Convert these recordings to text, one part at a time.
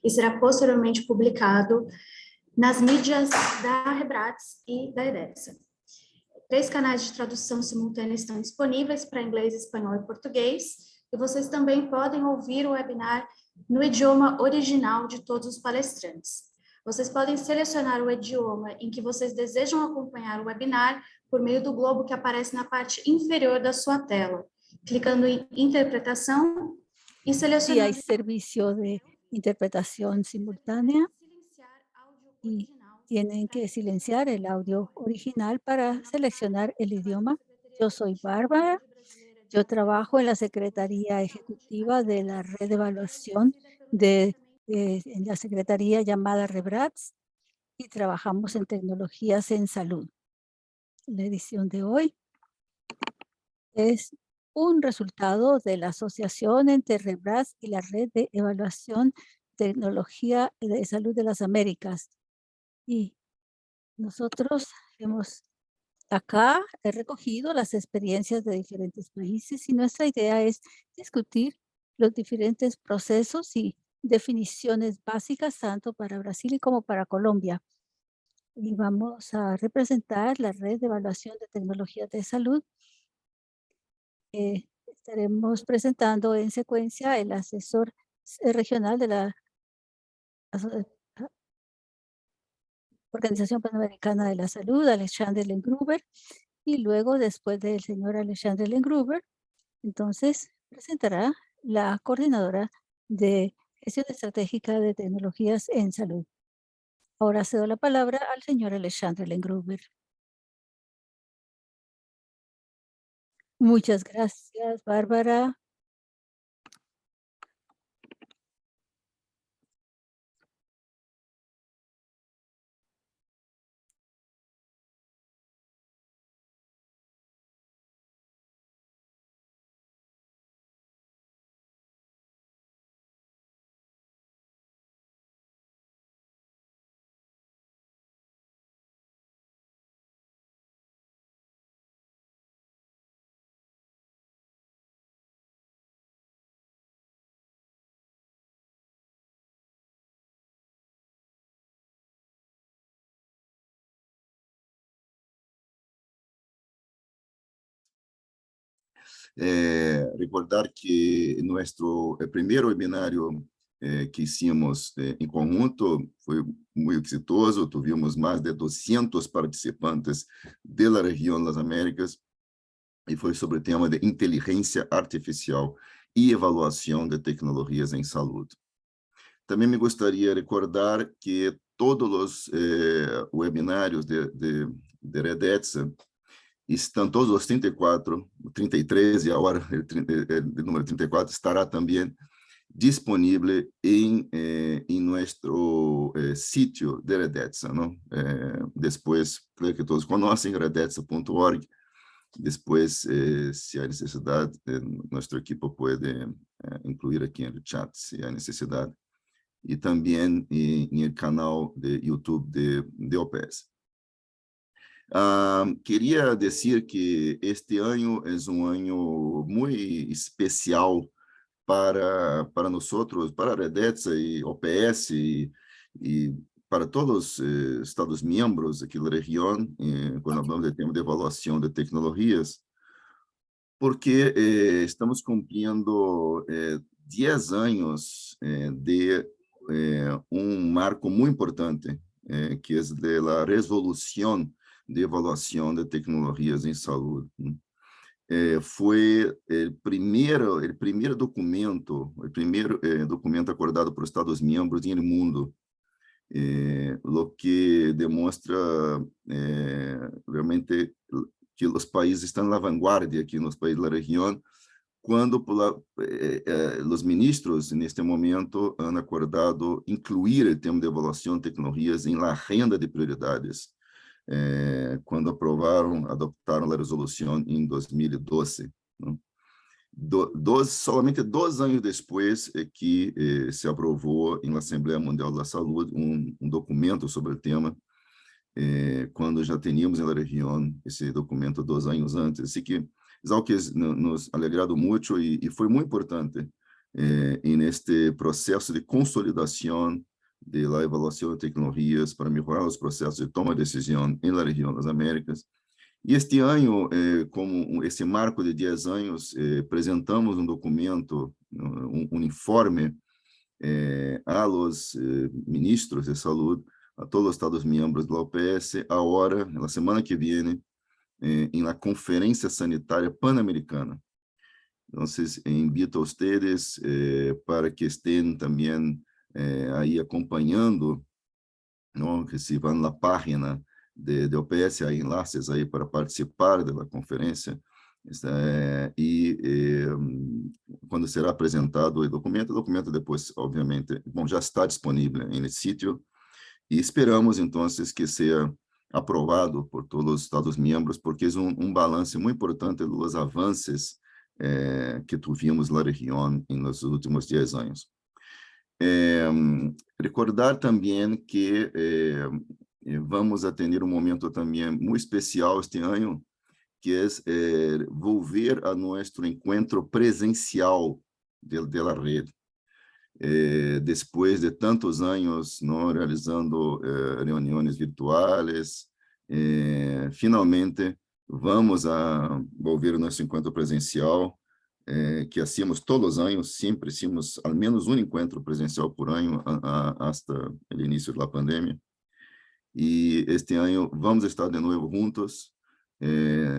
e será posteriormente publicado nas mídias da Rebrats e da EDETSA. 3 canais de tradução simultânea estão disponíveis para inglês, espanhol e português, e vocês também podem ouvir o webinar no idioma original de todos os palestrantes. Vocês podem selecionar o idioma em que vocês desejam acompanhar o webinar por meio do globo que aparece na parte inferior da sua tela, clicando em interpretação e selecionando... Y hay servicio de interpretación simultánea y tienen que silenciar el audio original para seleccionar el idioma. Yo soy Bárbara. Yo trabajo en la Secretaría Ejecutiva de la Red de Evaluación en la Secretaría llamada Rebrats y trabajamos en tecnologías en salud. La edición de hoy es un resultado de la asociación entre Rebrats y la Red de Evaluación Tecnología de Salud de las Américas. Y nosotros hemos acá recogido las experiencias de diferentes países y nuestra idea es discutir los diferentes procesos y definiciones básicas tanto para Brasil como para Colombia. Y vamos a representar la Red de Evaluación de Tecnologías de Salud. Estaremos presentando en secuencia el asesor regional de la Organización Panamericana de la Salud, Alexander Lengruber, y luego, después del señor Alexander Lengruber, entonces presentará la coordinadora de gestión estratégica de tecnologías en salud. Ahora cedo la palabra al señor Alexander Lengruber. Muchas gracias, Bárbara. Recordar que nuestro primer webinário que hicimos em conjunto foi muito exitoso, tuvimos mais de 200 participantes da região das Américas e foi sobre o tema de inteligência artificial e avaliação de tecnologias em saúde. Também me gostaria de recordar que todos os webinários de Redetsa estão todos os 34, 33 e agora o número 34 estará também disponível em nosso sítio de Redetsa, não? Depois, creio que todos conhecem, redetsa.org. Depois, se há necessidade, nossa equipe pode incluir aqui no chat, se há necessidade. E também no canal de YouTube de OPS. Queria dizer que este ano é ano muito especial para nós, para a Redetsa e OPS e para todos os Estados-membros aqui da região, quando falamos de tema de avaliação de tecnologias, porque estamos cumprindo 10 anos de marco muito importante, que é da resolução de avaliação de tecnologias em saúde. Foi o primeiro documento acordado por Estados-membros no mundo, o que demonstra realmente que os países estão na vanguarda aqui nos países da região, quando os ministros, neste momento, han acordado incluir o tema de avaliação de tecnologias em la agenda de prioridades, quando adoptaram a resolução em 2012. Somente 2 anos depois é que se aprovou na Assembleia Mundial da Saúde um documento sobre o tema, quando já tínhamos na região esse documento 2 anos antes. Assim que é algo que nos alegrado muito e foi muito importante em este processo de consolidação da avaliação de tecnologias para melhorar os processos de toma de decisão na região das Américas. E este ano, como esse marco de 10 anos, apresentamos um documento, um informe a los ministros de saúde, a todos os Estados-membros da OPS, agora, na semana que vem, em la Conferência Sanitária Pan-Americana. Então, invito a vocês para que estejam também aí acompanhando, não? Que se vão na página de OPS, há enlaces aí para participar da conferência, quando será apresentado o documento depois, obviamente, bom, já está disponível no sítio, e esperamos, então, que seja aprovado por todos os Estados-membros, porque é um balanço muito importante dos avanços que tivemos na região nos últimos 10 anos. Recordar também que vamos atender um momento também muito especial este ano, que é volver a nosso encontro presencial da rede. Depois de tantos anos não realizando reuniões virtuais, finalmente vamos a volver ao nosso encontro presencial, que hacíamos todos os anos, sempre hicimos ao menos um encontro presencial por ano, até o início da pandemia. E este ano vamos estar de novo juntos,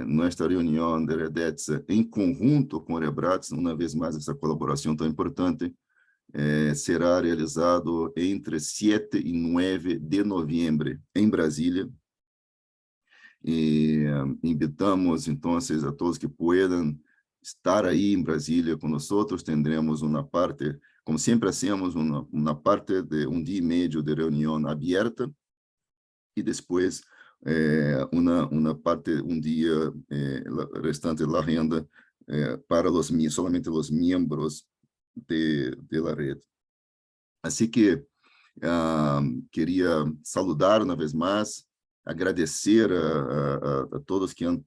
nossa reunião de Redetsa em conjunto com o Rebrats, uma vez mais essa colaboração tão importante, será realizado entre 7 e 9 de novembro em Brasília. E invitamos, então, a todos que puedan estar aí em Brasília com nós. Tendremos uma parte, como sempre hacemos, uma parte de um dia e meio de reunião aberta, e depois uma parte, um dia restante da agenda para somente os membros de la rede. Assim que queria saludar uma vez mais, agradecer a todos que han,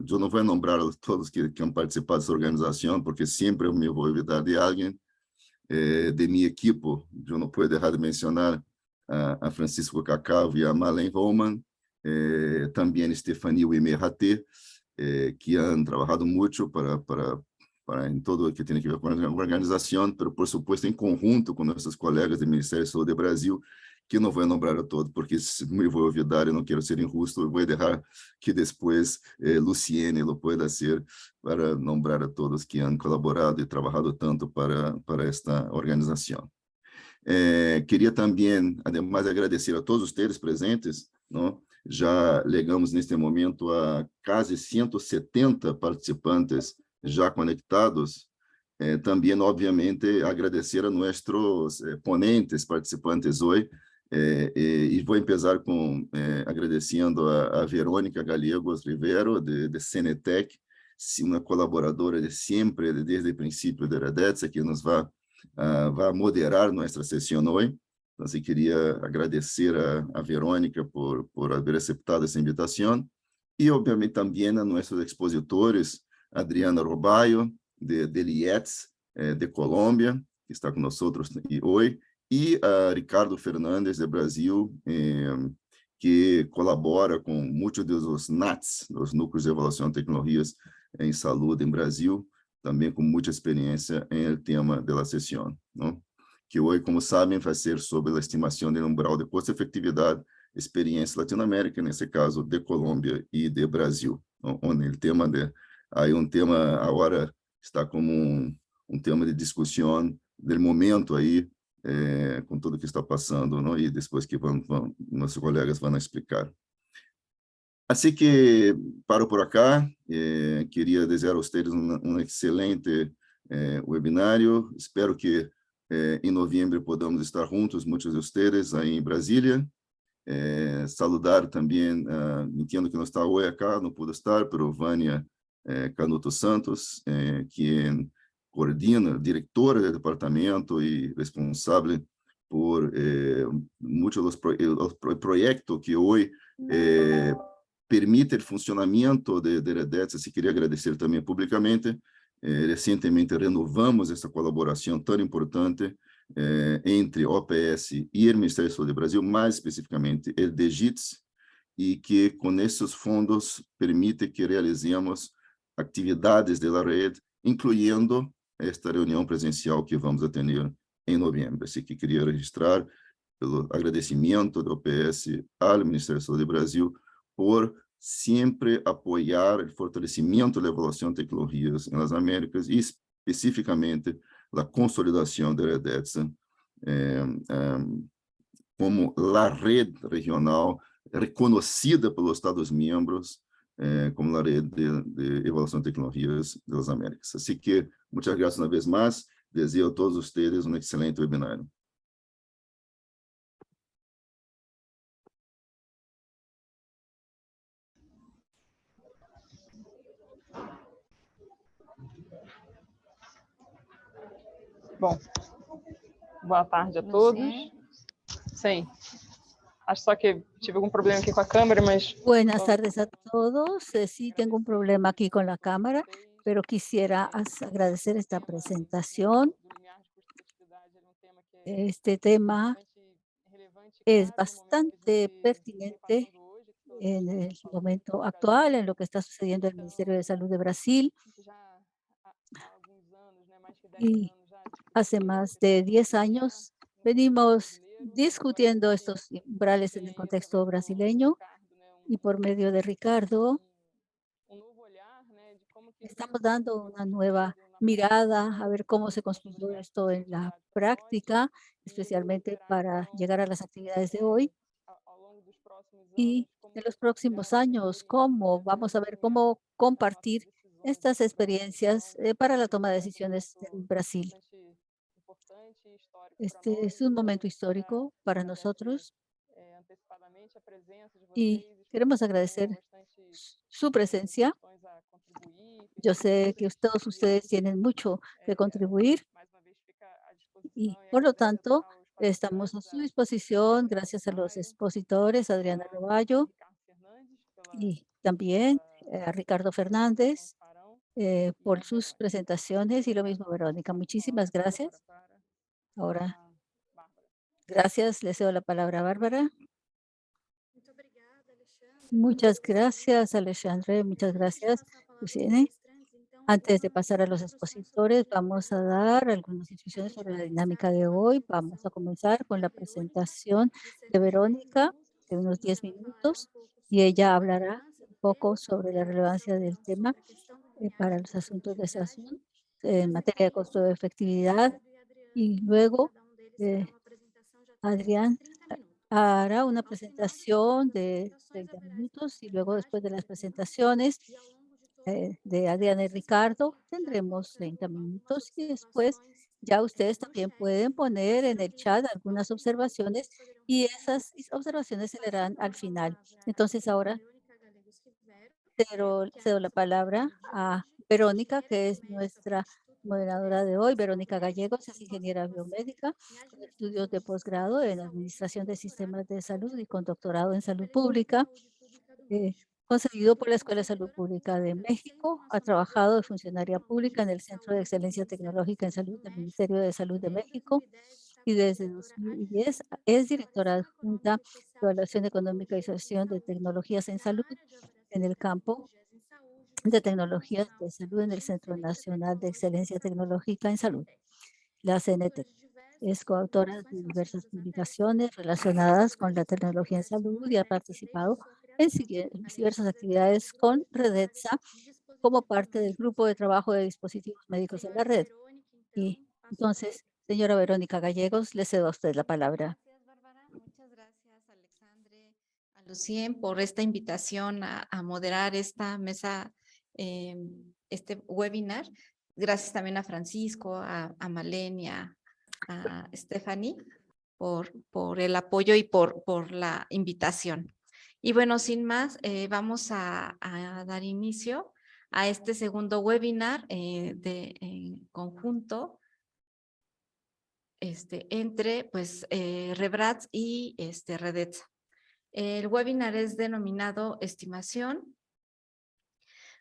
eu não vou nombrar a todos que han participado dessa organização, porque sempre eu me vou olvidar de alguém, de minha equipe. Eu não posso deixar de mencionar a Francisco Cacavo e a Marlene Roman, também Stefania Wimerate, que han trabalhado muito para em todo o que tem a ver com a organização, mas, por supuesto, em conjunto com nossos colegas do Ministério da Saúde do Brasil, que não vou nombrar a todos, porque me vou olvidar e não quero ser injusto, vou deixar que depois Luciene lo pueda ser, para nombrar a todos que han colaborado e trabalhado tanto para esta organização. Queria também, ademais, agradecer a todos vocês presentes, não? Já legamos neste momento a quase 170 participantes já conectados. Também, obviamente, agradecer a nossos ponentes participantes hoje, e vou começar com agradecendo a Verônica Gallegos Rivero, de Cenetec, uma colaboradora de sempre, desde o princípio da Redetsa, que nos vai moderar nossa sessão hoje. Então, queria agradecer a Verônica por haver aceitado essa invitação, e, obviamente, também a nossos expositores, Adriana Robaio, de IETS, de Colômbia, que está com nós hoje, e a Ricardo Fernandes, de Brasil, que colabora com muitos dos NATs, os Núcleos de Avaliação de Tecnologias em Saúde em Brasil, também com muita experiência em el tema da sessão, não? Que hoje, como sabem, vai ser sobre a estimação do umbral de custo-efetividade, experiência Latinoamérica, nesse caso, de Colômbia e de Brasil, onde o tema aí tema agora está como um tema de discussão do momento aí, com tudo que está passando, não? E depois que nossos colegas vão explicar. Assim que paro por acá, queria desejar a vocês um excelente webinário. Espero que em novembro podamos estar juntos, muitos de vocês, aí em Brasília. Saludar também, entendo que não está hoje acá, não pude estar, pero Vânia Canuto Santos, que coordena, diretora do departamento e responsável por muitos dos projetos que hoje permite o funcionamento de Redetsa. Se queria agradecer também publicamente, Recentemente renovamos essa colaboração tão importante entre OPS e o Ministério da Saúde do Brasil, mais especificamente o DGITS, e que com esses fundos permite que realizemos atividades da rede, incluindo esta reunião presencial que vamos a ter em novembro. Assim que queria registrar pelo agradecimento do OPS ao Ministério da Saúde do Brasil por sempre apoiar o fortalecimento da evaluação de tecnologias nas Américas e especificamente a consolidação da REDETSA como a rede regional reconhecida pelos Estados-membros como a rede de evaluação de tecnologias das Américas. Assim que, muitas graças uma vez mais, desejo a todos vocês um excelente webinário. Bom, boa tarde a todos. Sim, acho só que tive algum problema aqui com a câmera, mas... Buenas tardes a todos. Sí, tengo un problema aquí con la cámara, pero quisiera agradecer esta presentación. Este tema es bastante pertinente en el momento actual, en lo que está sucediendo en el Ministerio de Salud de Brasil. Y hace más de 10 años venimos discutiendo estos umbrales en el contexto brasileño y por medio de Ricardo estamos dando una nueva mirada a ver cómo se construyó esto en la práctica, especialmente para llegar a las actividades de hoy. Y en los próximos años, vamos a ver cómo compartir estas experiencias para la toma de decisiones en Brasil. Este es un momento histórico para nosotros y queremos agradecer su presencia. Yo sé que todos ustedes tienen mucho que contribuir y, por lo tanto, estamos a su disposición gracias a los expositores, Adriana Roballo, y también a Ricardo Fernández por sus presentaciones, y lo mismo Verónica. Muchísimas gracias. Ahora, gracias. Le cedo la palabra a Bárbara. Muchas gracias, Alexandre. Muchas gracias, Luciene. Antes de pasar a los expositores, vamos a dar algunas instrucciones sobre la dinámica de hoy. Vamos a comenzar con la presentación de Verónica de unos 10 minutos y ella hablará un poco sobre la relevancia del tema para los asuntos de salud en materia de costo de efectividad, y luego Adrián hará una presentación de 30 minutos y luego, después de las presentaciones de Adriana y Ricardo, tendremos 30 minutos y después ya ustedes también pueden poner en el chat algunas observaciones y esas observaciones se leerán al final. Entonces ahora cedo la palabra a Verónica, que es nuestra moderadora de hoy. Verónica Gallegos es ingeniera biomédica con estudios de posgrado en Administración de Sistemas de Salud y con doctorado en Salud Pública, concedido por la Escuela de Salud Pública de México. Ha trabajado de funcionaria pública en el Centro de Excelencia Tecnológica en Salud del Ministerio de Salud de México y desde 2010 es directora adjunta de Evaluación Económica y Asociación de Tecnologías en Salud en el campo de tecnologías de salud en el Centro Nacional de Excelencia Tecnológica en Salud, la CNT. Es coautora de diversas publicaciones relacionadas con la tecnología en salud y ha participado en diversas actividades con REDETSA como parte del grupo de trabajo de dispositivos médicos en la red. Y entonces, señora Verónica Gallegos, le cedo a usted la palabra. Gracias, Bárbara. Muchas gracias, Alexandre, a Lucien, por esta invitación a moderar esta mesa, este webinar. Gracias también a Francisco, a Malén y a Stephanie por el apoyo y por la invitación. Y bueno, sin más, vamos a dar inicio a este segundo webinar en conjunto entre pues REBRATS y REDETSA. El webinar es denominado Estimación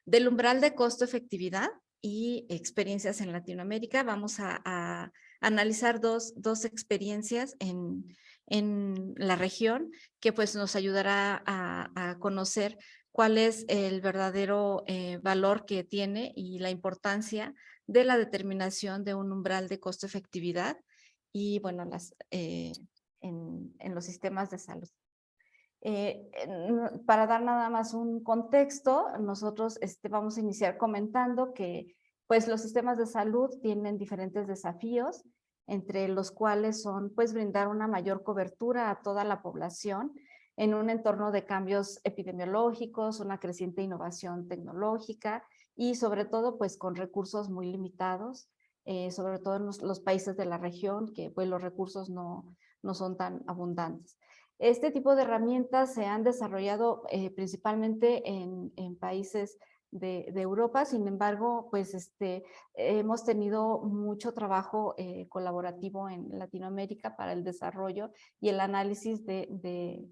del umbral de costo-efectividad y experiencias en Latinoamérica. Vamos a analizar dos experiencias en la región que pues nos ayudará a conocer cuál es el verdadero valor que tiene y la importancia de la determinación de un umbral de costo-efectividad y bueno, en los sistemas de salud. Para dar nada más un contexto, nosotros vamos a iniciar comentando que pues los sistemas de salud tienen diferentes desafíos, entre los cuales son pues brindar una mayor cobertura a toda la población en un entorno de cambios epidemiológicos, una creciente innovación tecnológica y sobre todo pues con recursos muy limitados, sobre todo en los países de la región, que pues los recursos no son tan abundantes. Este tipo de herramientas se han desarrollado principalmente en países de Europa, sin embargo, pues hemos tenido mucho trabajo colaborativo en Latinoamérica para el desarrollo y el análisis de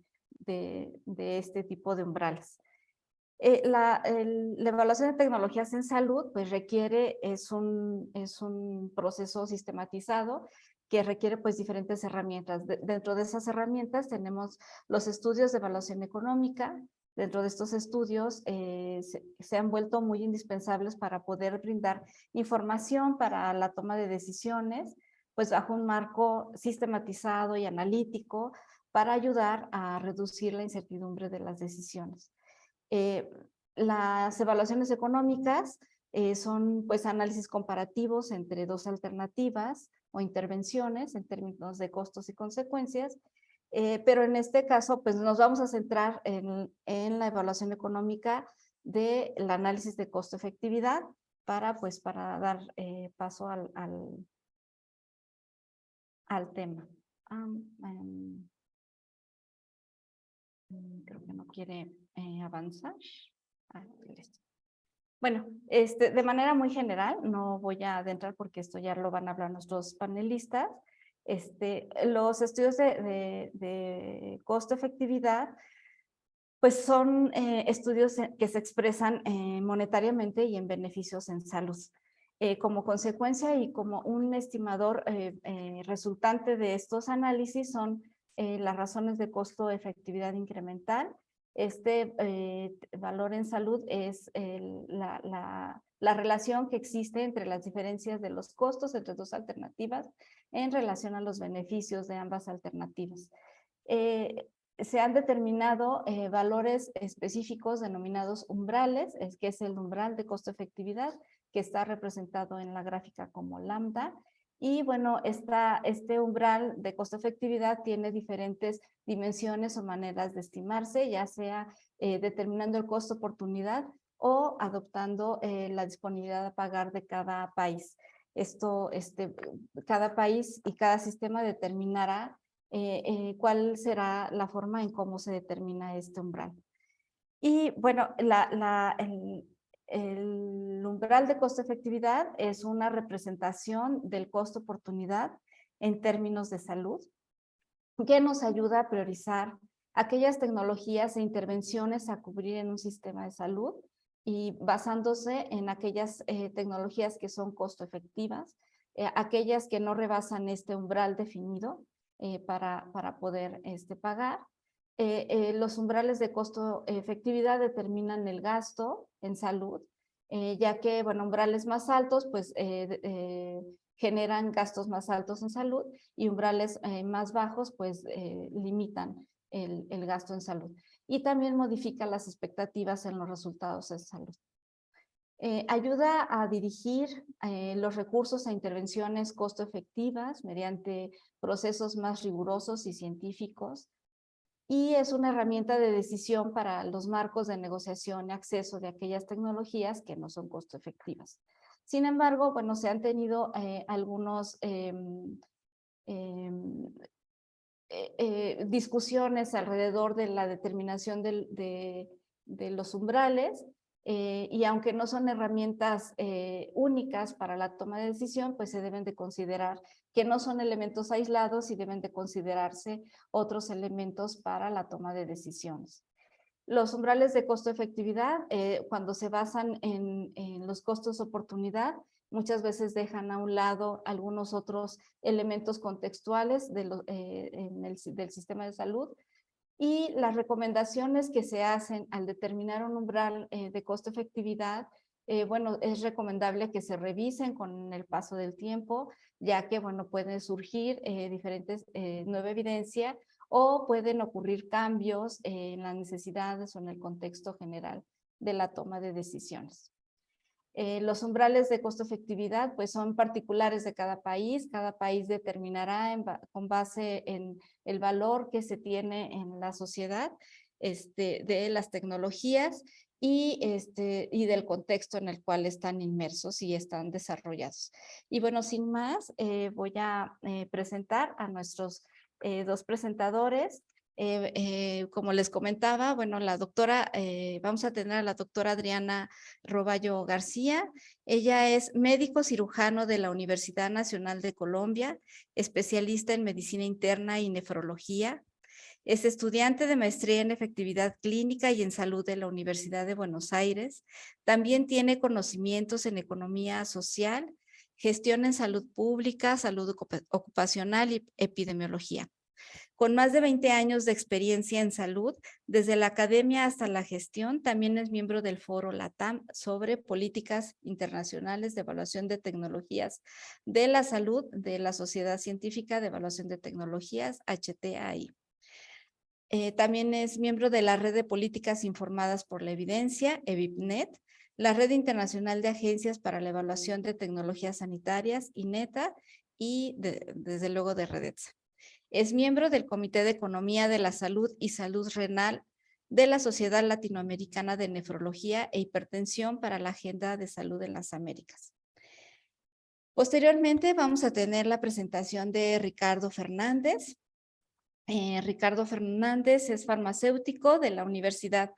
este tipo de umbrales. La evaluación de tecnologías en salud pues es un proceso sistematizado que requiere pues diferentes herramientas. Dentro de esas herramientas tenemos los estudios de evaluación económica. Dentro de estos estudios se han vuelto muy indispensables para poder brindar información para la toma de decisiones, pues bajo un marco sistematizado y analítico para ayudar a reducir la incertidumbre de las decisiones. Las evaluaciones económicas son pues análisis comparativos entre dos alternativas o intervenciones en términos de costos y consecuencias, pero en este caso pues nos vamos a centrar en la evaluación económica del análisis de costo-efectividad para dar paso al tema. Creo que no quiere avanzar. Listo. Bueno, de manera muy general, no voy a adentrar porque esto ya lo van a hablar nuestros panelistas. Los estudios de costo-efectividad pues son estudios que se expresan monetariamente y en beneficios en salud. Como consecuencia y como un estimador resultante de estos análisis son las razones de costo-efectividad incremental. Valor en salud es la relación que existe entre las diferencias de los costos entre dos alternativas en relación a los beneficios de ambas alternativas. Se han determinado valores específicos denominados umbrales, que es el umbral de costo-efectividad, que está representado en la gráfica como lambda. Y bueno, este umbral de costo-efectividad tiene diferentes dimensiones o maneras de estimarse, ya sea determinando el costo-oportunidad o adoptando la disponibilidad a pagar de cada país. Cada país y cada sistema determinará cuál será la forma en cómo se determina este umbral. Y bueno, el umbral de costo-efectividad es una representación del costo-oportunidad en términos de salud, que nos ayuda a priorizar aquellas tecnologías e intervenciones a cubrir en un sistema de salud y basándose en aquellas tecnologías que son costo-efectivas, aquellas que no rebasan este umbral definido para poder pagar. Los umbrales de costo-efectividad determinan el gasto en salud, ya que, bueno, umbrales más altos, pues, generan gastos más altos en salud y umbrales más bajos, pues, limitan el gasto en salud. Y también modifica las expectativas en los resultados de salud. Ayuda a dirigir los recursos a intervenciones costo-efectivas mediante procesos más rigurosos y científicos, y es una herramienta de decisión para los marcos de negociación y acceso de aquellas tecnologías que no son costo efectivas. Sin embargo, bueno, se han tenido algunos discusiones alrededor de la determinación de los umbrales, y aunque no son herramientas únicas para la toma de decisión, pues se deben de considerar que no son elementos aislados y deben de considerarse otros elementos para la toma de decisiones. Los umbrales de costo-efectividad, cuando se basan en los costos oportunidad, muchas veces dejan a un lado algunos otros elementos contextuales del sistema de salud. Y las recomendaciones que se hacen al determinar un umbral de costo-efectividad, bueno, es recomendable que se revisen con el paso del tiempo, ya que, bueno, pueden surgir diferentes nueva evidencia o pueden ocurrir cambios en las necesidades o en el contexto general de la toma de decisiones. Los umbrales de costo-efectividad pues son particulares de cada país determinará con base en el valor que se tiene en la sociedad de las tecnologías y del contexto en el cual están inmersos y están desarrollados. Y bueno, sin más, voy a presentar a nuestros dos presentadores. Como les comentaba, bueno, vamos a tener a la doctora Adriana Roballo García. Ella es médico cirujano de la Universidad Nacional de Colombia, especialista en medicina interna y nefrología. Es estudiante de maestría en efectividad clínica y en salud de la Universidad de Buenos Aires. También tiene conocimientos en economía social, gestión en salud pública, salud ocupacional y epidemiología. Con más de 20 años de experiencia en salud, desde la academia hasta la gestión, también es miembro del Foro LATAM sobre políticas internacionales de evaluación de tecnologías de la salud de la Sociedad Científica de Evaluación de Tecnologías, HTAI. También es miembro de la Red de Políticas Informadas por la Evidencia, EVIPNET, la Red Internacional de Agencias para la Evaluación de Tecnologías Sanitarias, INETA, y desde luego de REDETSA. Es miembro del Comité de Economía de la Salud y Salud Renal de la Sociedad Latinoamericana de Nefrología e Hipertensión para la Agenda de Salud en las Américas. Posteriormente vamos a tener la presentación de Ricardo Fernández. Ricardo Fernández es farmacéutico de la Universidad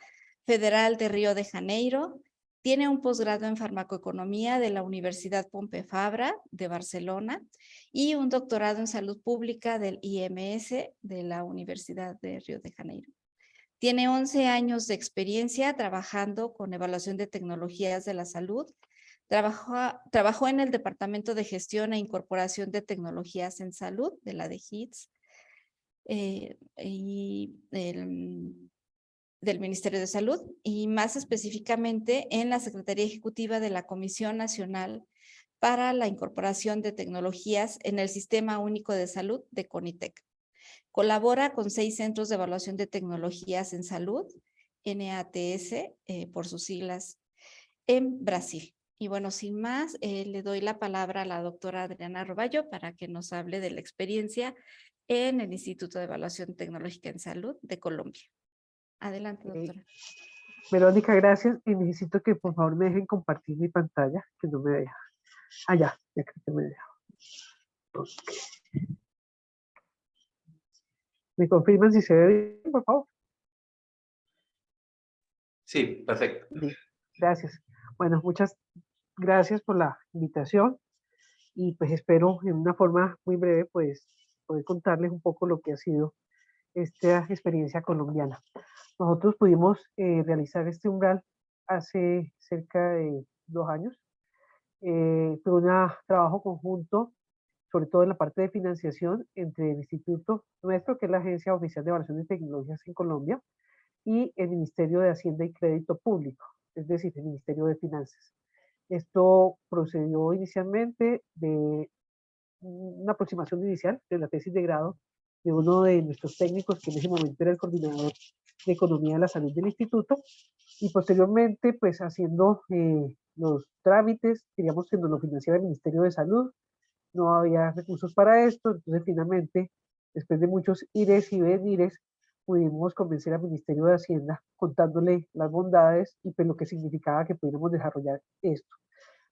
Federal de Río de Janeiro. Tiene un posgrado en farmacoeconomía de la Universidad Pompeu Fabra de Barcelona y un doctorado en salud pública del IMS de la Universidad de Río de Janeiro. Tiene 11 años de experiencia trabajando con evaluación de tecnologías de la salud. Trabajó en el Departamento de Gestión e Incorporación de Tecnologías en Salud de la DGITS del Ministerio de Salud y más específicamente en la Secretaría Ejecutiva de la Comisión Nacional para la Incorporación de Tecnologías en el Sistema Único de Salud de CONITEC. Colabora con 6 centros de evaluación de tecnologías en salud, NATS, por sus siglas, en Brasil. Y bueno, sin más, le doy la palabra a la doctora Adriana Roballo para que nos hable de la experiencia en el Instituto de Evaluación Tecnológica en Salud de Colombia. Adelante, doctora. Verónica, gracias. Y necesito que por favor me dejen compartir mi pantalla, que no me deja. Ah, ya creo que me deja. Okay. ¿Me confirman si se ve bien, por favor? Sí, perfecto. Bien, gracias. Bueno, muchas gracias por la invitación y pues espero en una forma muy breve pues poder contarles un poco lo que ha sido esta experiencia colombiana. Nosotros pudimos realizar este umbral hace cerca de 2 años. Fue un trabajo conjunto, sobre todo en la parte de financiación, entre el instituto nuestro, que es la Agencia Oficial de Evaluación de Tecnologías en Colombia, y el Ministerio de Hacienda y Crédito Público, es decir, el Ministerio de Finanzas. Esto procedió inicialmente de una aproximación inicial de la tesis de grado de uno de nuestros técnicos, que en ese momento era el coordinador de Economía de la Salud del Instituto, y posteriormente, pues haciendo los trámites, queríamos que nos lo financiara el Ministerio de Salud, no había recursos para esto, entonces finalmente, después de muchos ires y venires, pudimos convencer al Ministerio de Hacienda contándole las bondades y pues lo que significaba que pudiéramos desarrollar esto.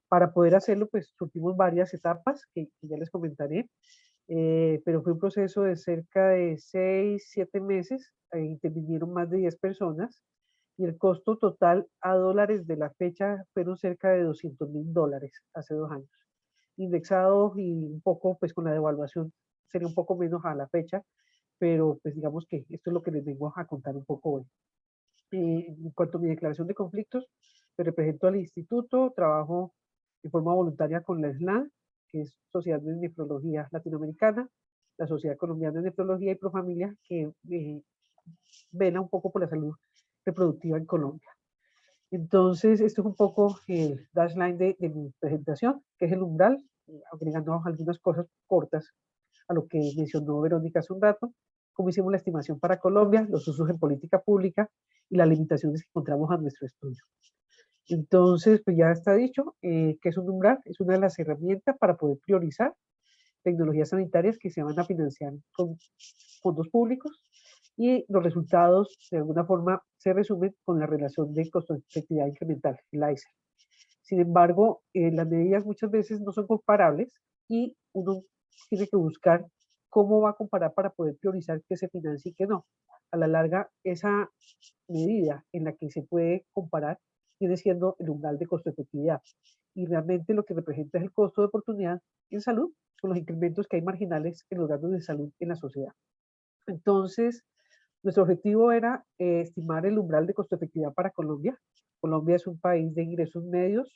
Para poder hacerlo, pues surtimos varias etapas que ya les comentaré, pero fue un proceso de cerca de 6, 7 meses, intervinieron más de 10 personas y el costo total a dólares de la fecha fueron cerca de $200.000 hace 2 años. Indexado y un poco pues con la devaluación sería un poco menos a la fecha, pero pues digamos que esto es lo que les vengo a contar un poco hoy. En cuanto a mi declaración de conflictos, me represento al instituto, trabajo de forma voluntaria con la SLAN, que es Sociedad de Nefrología Latinoamericana, la Sociedad Colombiana de Nefrología y Profamilia, que vela un poco por la salud reproductiva en Colombia. Entonces, esto es un poco el dashline de mi presentación, que es el umbral, agregando algunas cosas cortas a lo que mencionó Verónica hace un rato, cómo hicimos la estimación para Colombia, los usos en política pública y las limitaciones que encontramos a nuestro estudio. Entonces, pues ya está dicho, que es un umbral, es una de las herramientas para poder priorizar tecnologías sanitarias que se van a financiar con fondos públicos, y los resultados de alguna forma se resumen con la relación de costo-efectividad incremental, la ICE. Sin embargo, las medidas muchas veces no son comparables y uno tiene que buscar cómo va a comparar para poder priorizar qué se financia y qué no. A la larga, esa medida en la que se puede comparar viene siendo el umbral de costo-efectividad. Y realmente lo que representa es el costo de oportunidad en salud con los incrementos que hay marginales en los gastos de salud en la sociedad. Entonces, nuestro objetivo era estimar el umbral de costo-efectividad para Colombia. Colombia es un país de ingresos medios,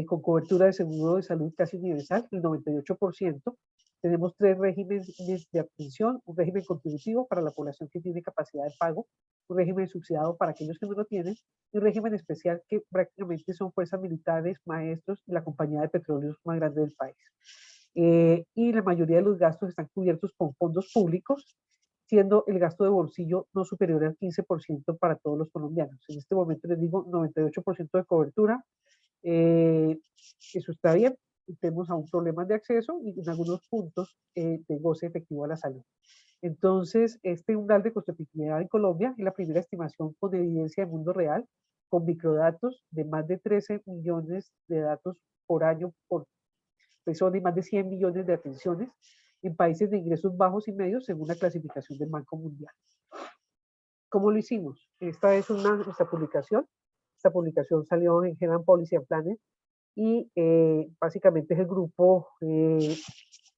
con cobertura de seguro de salud casi universal, el 98%. Tenemos 3 regímenes de atención, un régimen contributivo para la población que tiene capacidad de pago, un régimen subsidiado para aquellos que no lo tienen, y un régimen especial que prácticamente son fuerzas militares, maestros y la compañía de petróleos más grande del país. Y la mayoría de los gastos están cubiertos con fondos públicos, siendo el gasto de bolsillo no superior al 15% para todos los colombianos. En este momento les digo 98% de cobertura. Eso está bien. Tenemos aún problemas de acceso y en algunos puntos de goce efectivo a la salud. Entonces, este umbral de costo-efectividad en Colombia es la primera estimación con evidencia de mundo real, con microdatos de más de 13 millones de datos por año por persona y más de 100 millones de atenciones en países de ingresos bajos y medios según la clasificación del Banco Mundial. ¿Cómo lo hicimos? Esta es nuestra publicación. Esta publicación salió en General Policy and Planet y básicamente es el grupo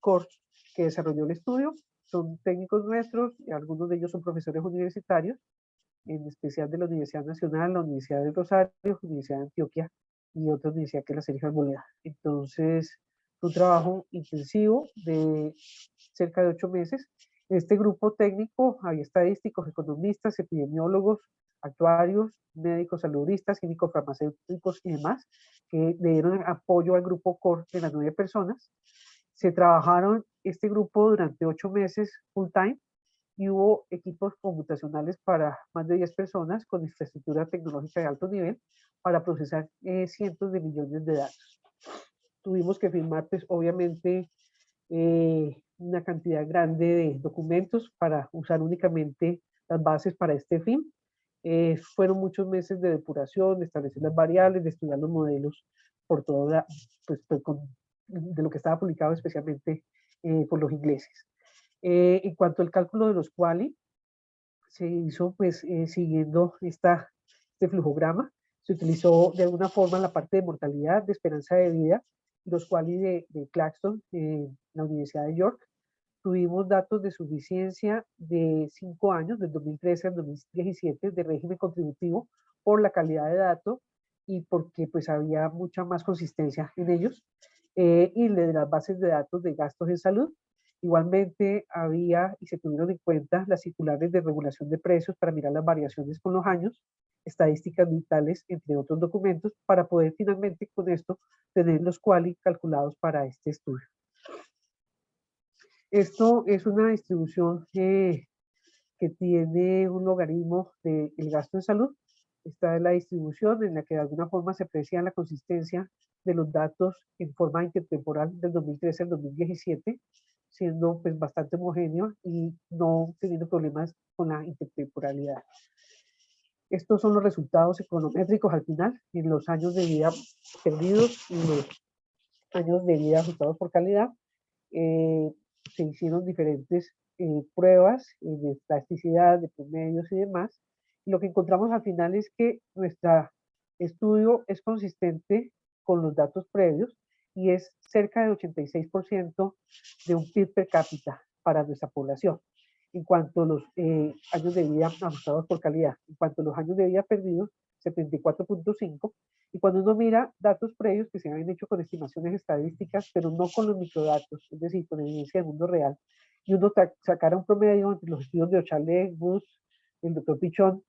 CORE que desarrolló el estudio. Son técnicos nuestros, algunos de ellos son profesores universitarios, en especial de la Universidad Nacional, la Universidad de Rosario, la Universidad de Antioquia y otra universidad que es la Sergio Arboleda. Entonces, un trabajo intensivo de cerca de 8 meses. En este grupo técnico hay estadísticos, economistas, epidemiólogos, actuarios, médicos saludistas, químicos farmacéuticos y demás, que le dieron apoyo al grupo CORE de las 9 personas. Se trabajaron este grupo durante 8 meses full time y hubo equipos computacionales para más de 10 personas con infraestructura tecnológica de alto nivel para procesar cientos de millones de datos. Tuvimos que firmar, pues, obviamente, una cantidad grande de documentos para usar únicamente las bases para este fin. Fueron muchos meses de depuración, de establecer las variables, de estudiar los modelos por toda, pues, de lo que estaba publicado especialmente por los ingleses. En cuanto al cálculo de los quali, se hizo pues siguiendo este flujograma. Se utilizó de alguna forma la parte de mortalidad, de esperanza de vida, los quali de Claxton, la Universidad de York. Tuvimos datos de suficiencia de 5 años, del 2013 al 2017, de régimen contributivo por la calidad de datos y porque pues había mucha más consistencia en ellos, y de las bases de datos de gastos en salud. Igualmente había y se tuvieron en cuenta las circulares de regulación de precios para mirar las variaciones con los años, estadísticas vitales, entre otros documentos, para poder finalmente con esto tener los quali calculados para este estudio. Esto es una distribución que tiene un logaritmo del gasto en salud. Esta es la distribución en la que de alguna forma se aprecia la consistencia de los datos en forma intertemporal del 2013 al 2017, siendo pues bastante homogéneo y no teniendo problemas con la intertemporalidad. Estos son los resultados econométricos al final, en los años de vida perdidos y los años de vida ajustados por calidad. Se hicieron diferentes pruebas de plasticidad, de promedios y demás. Y lo que encontramos al final es que nuestro estudio es consistente con los datos previos y es cerca del 86% de un PIB per cápita para nuestra población. en cuanto a los años de vida ajustados por calidad. En cuanto a los años de vida perdidos, 74.5. Y cuando uno mira datos previos que se habían hecho con estimaciones estadísticas, pero no con los microdatos, es decir, con evidencia del mundo real, y uno sacara un promedio entre los estudios de Ochalé, Gus, el doctor Pichón,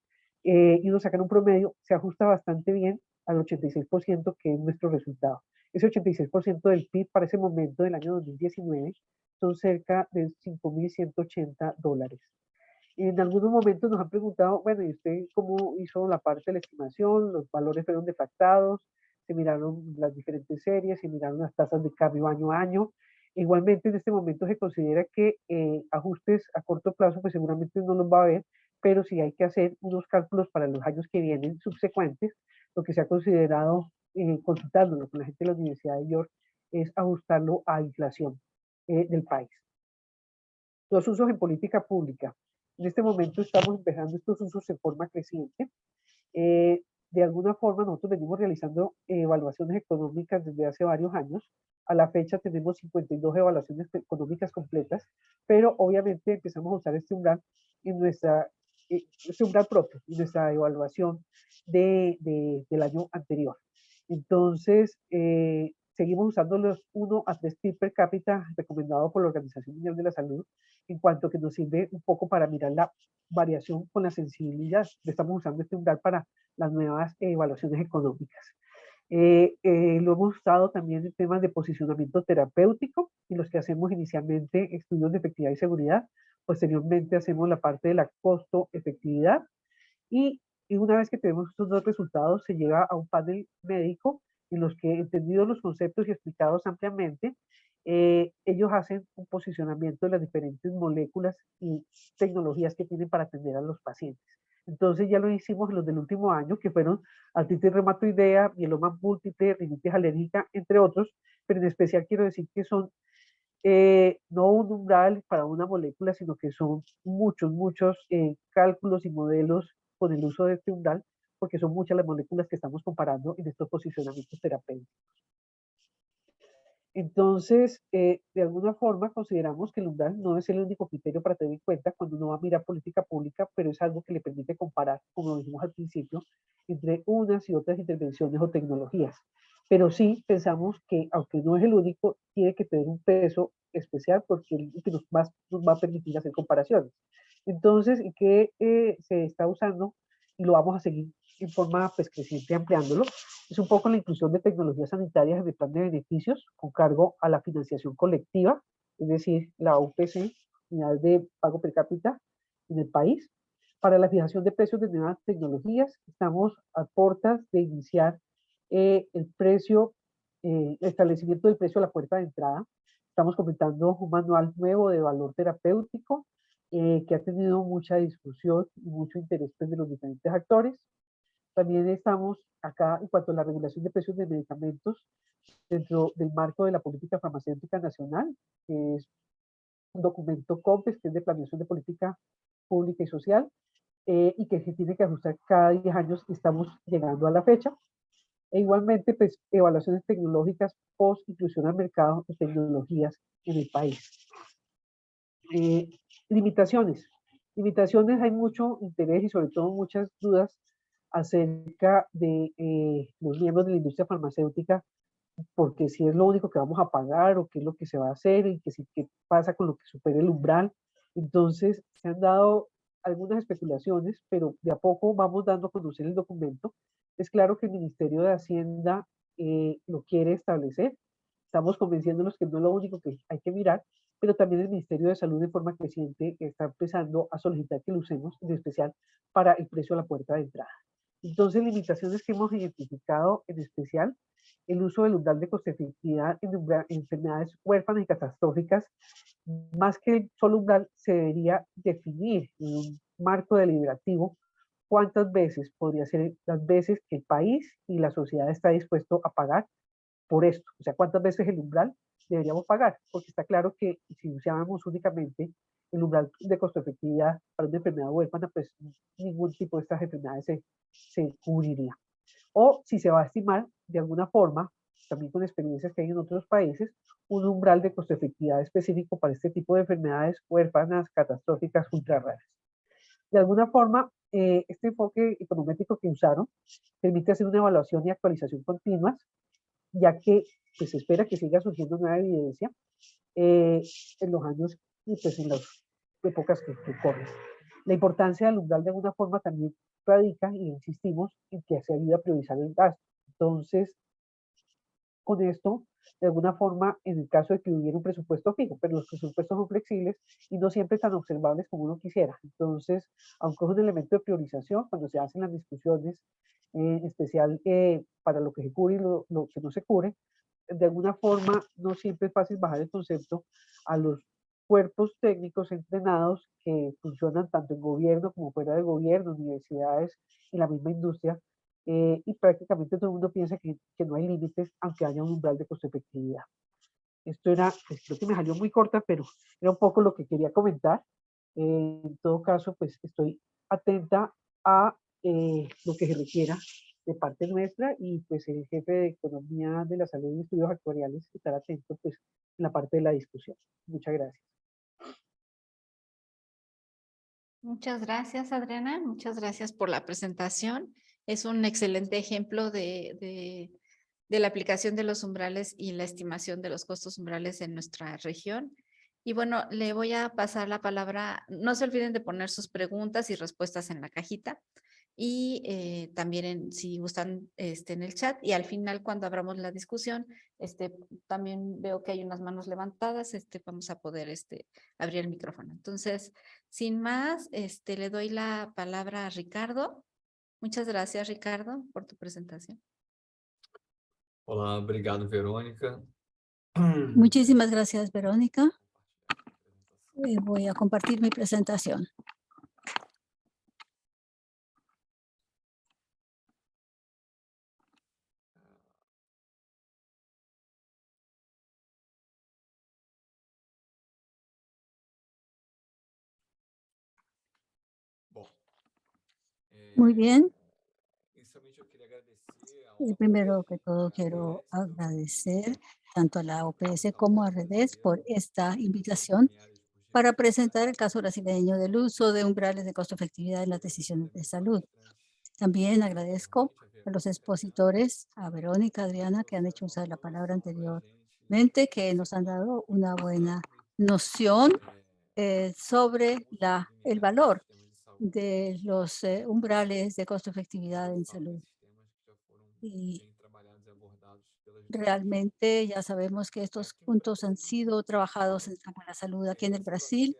y uno sacara un promedio, se ajusta bastante bien al 86% que es nuestro resultado. Ese 86% del PIB para ese momento del año 2019 son cerca de $5.180. En algunos momentos nos han preguntado, bueno, ¿y usted cómo hizo la parte de la estimación? Los valores fueron deflactados, se miraron las diferentes series, se miraron las tasas de cambio año a año. Igualmente, en este momento se considera que ajustes a corto plazo, pues seguramente no los va a haber, pero sí hay que hacer unos cálculos para los años que vienen subsecuentes. Lo que se ha considerado, consultándolo con la gente de la Universidad de York, es ajustarlo a inflación del país. Los usos en política pública. En este momento estamos empezando estos usos en forma creciente. De alguna forma nosotros venimos realizando evaluaciones económicas desde hace varios años. A la fecha tenemos 52 evaluaciones económicas completas, pero obviamente empezamos a usar este umbral en este umbral propio, en nuestra evaluación del año anterior. Entonces, seguimos usando los 1 a 3 PIB per cápita recomendados por la Organización Mundial de la Salud, en cuanto que nos sirve un poco para mirar la variación con la sensibilidad. Estamos usando este umbral para las nuevas evaluaciones económicas. Lo hemos usado también en temas de posicionamiento terapéutico, en los que hacemos inicialmente estudios de efectividad y seguridad, posteriormente hacemos la parte de la costo-efectividad, y una vez que tenemos estos dos resultados se llega a un panel médico en los que, entendidos los conceptos y explicados ampliamente, ellos hacen un posicionamiento de las diferentes moléculas y tecnologías que tienen para atender a los pacientes. Entonces ya lo hicimos en los del último año, que fueron artritis reumatoidea, mieloma múltiple, rinitis alérgica, entre otros, pero en especial quiero decir que son no un umbral para una molécula, sino que son muchos cálculos y modelos con el uso de este umbral, porque son muchas las moléculas que estamos comparando en estos posicionamientos terapéuticos. Entonces, de alguna forma consideramos que el umbral no es el único criterio para tener en cuenta cuando uno va a mirar política pública, pero es algo que le permite comparar, como dijimos al principio, entre unas y otras intervenciones o tecnologías. Pero sí pensamos que, aunque no es el único, tiene que tener un peso especial porque es el que nos va a permitir hacer comparaciones. Entonces, ¿y qué se está usando? Y lo vamos a seguir en forma pues, creciente ampliándolo. Es un poco la inclusión de tecnologías sanitarias en el plan de beneficios con cargo a la financiación colectiva, es decir, la UPC, unidad de pago per cápita en el país. Para la fijación de precios de nuevas tecnologías, estamos a puertas de iniciar el establecimiento del precio a la puerta de entrada. Estamos completando un manual nuevo de valor terapéutico que ha tenido mucha discusión y mucho interés de los diferentes actores. También estamos acá en cuanto a la regulación de precios de medicamentos dentro del marco de la política farmacéutica nacional, que es un documento COMPES, que es de planeación de política pública y social, y que se tiene que ajustar cada 10 años y estamos llegando a la fecha. E igualmente, pues, evaluaciones tecnológicas post-inclusión al mercado de tecnologías en el país. Limitaciones. Limitaciones, hay mucho interés y sobre todo muchas dudas acerca de los miembros de la industria farmacéutica, porque si es lo único que vamos a pagar o qué es lo que se va a hacer y qué pasa con lo que supere el umbral. Entonces, se han dado algunas especulaciones, pero de a poco vamos dando a conocer el documento. Es claro que el Ministerio de Hacienda lo quiere establecer. Estamos convenciéndonos que no es lo único que hay que mirar, pero también el Ministerio de Salud de forma creciente está empezando a solicitar que lo usemos, en especial para el precio a la puerta de entrada. Entonces, limitaciones que hemos identificado, en especial, el uso del umbral de costo-efectividad en enfermedades huérfanas y catastróficas. Más que el solo umbral, se debería definir en un marco deliberativo cuántas veces podría ser las veces que el país y la sociedad está dispuesto a pagar por esto. O sea, cuántas veces el umbral deberíamos pagar, porque está claro que si usáramos únicamente el umbral de costo-efectividad para una enfermedad huérfana, pues ningún tipo de estas enfermedades se cubriría. O si se va a estimar de alguna forma, también con experiencias que hay en otros países, un umbral de costo efectividad específico para este tipo de enfermedades huérfanas, catastróficas, ultra raras. De alguna forma, este enfoque econométrico que usaron permite hacer una evaluación y actualización continuas, ya que pues, se espera que siga surgiendo nueva evidencia en los años y pues en las épocas que corren. La importancia del umbral de alguna forma también radica, y insistimos, en que se ayuda a priorizar el gasto. Entonces, con esto, de alguna forma, en el caso de que hubiera un presupuesto fijo, pero los presupuestos son flexibles y no siempre tan observables como uno quisiera. Entonces, aunque es un elemento de priorización, cuando se hacen las discusiones, en especial para lo que se cubre y lo que no se cubre, de alguna forma no siempre es fácil bajar el concepto a los cuerpos técnicos entrenados que funcionan tanto en gobierno como fuera de gobierno, universidades y la misma industria, y prácticamente todo el mundo piensa que no hay límites, aunque haya un umbral de costo efectividad. Esto era, pues, creo que me salió muy corta, pero era un poco lo que quería comentar. En todo caso, pues estoy atenta a lo que se requiera de parte nuestra, y pues el jefe de Economía de la Salud y Estudios Actuariales estar atento pues en la parte de la discusión. Muchas gracias. Muchas gracias, Adriana. Muchas gracias por la presentación. Es un excelente ejemplo de la aplicación de los umbrales y la estimación de los costos umbrales en nuestra región. Y bueno, le voy a pasar la palabra. No se olviden de poner sus preguntas y respuestas en la cajita. Y también si gustan en el chat, y al final cuando abramos la discusión, también veo que hay unas manos levantadas, vamos a poder abrir el micrófono. Entonces, sin más, le doy la palabra a Ricardo. Muchas gracias, Ricardo, por tu presentación. Hola, obrigado, Verónica. Muchísimas gracias, Verónica. Voy a compartir mi presentación. Muy bien. Primero que todo quiero agradecer tanto a la OPS como a Redes por esta invitación para presentar el caso brasileño del uso de umbrales de costo-efectividad en las decisiones de salud. También agradezco a los expositores, a Verónica, Adriana, que han hecho uso de la palabra anteriormente, que nos han dado una buena noción sobre el valor de los umbrales de costo-efectividad en salud. Y realmente ya sabemos que estos puntos han sido trabajados en la salud aquí en el Brasil.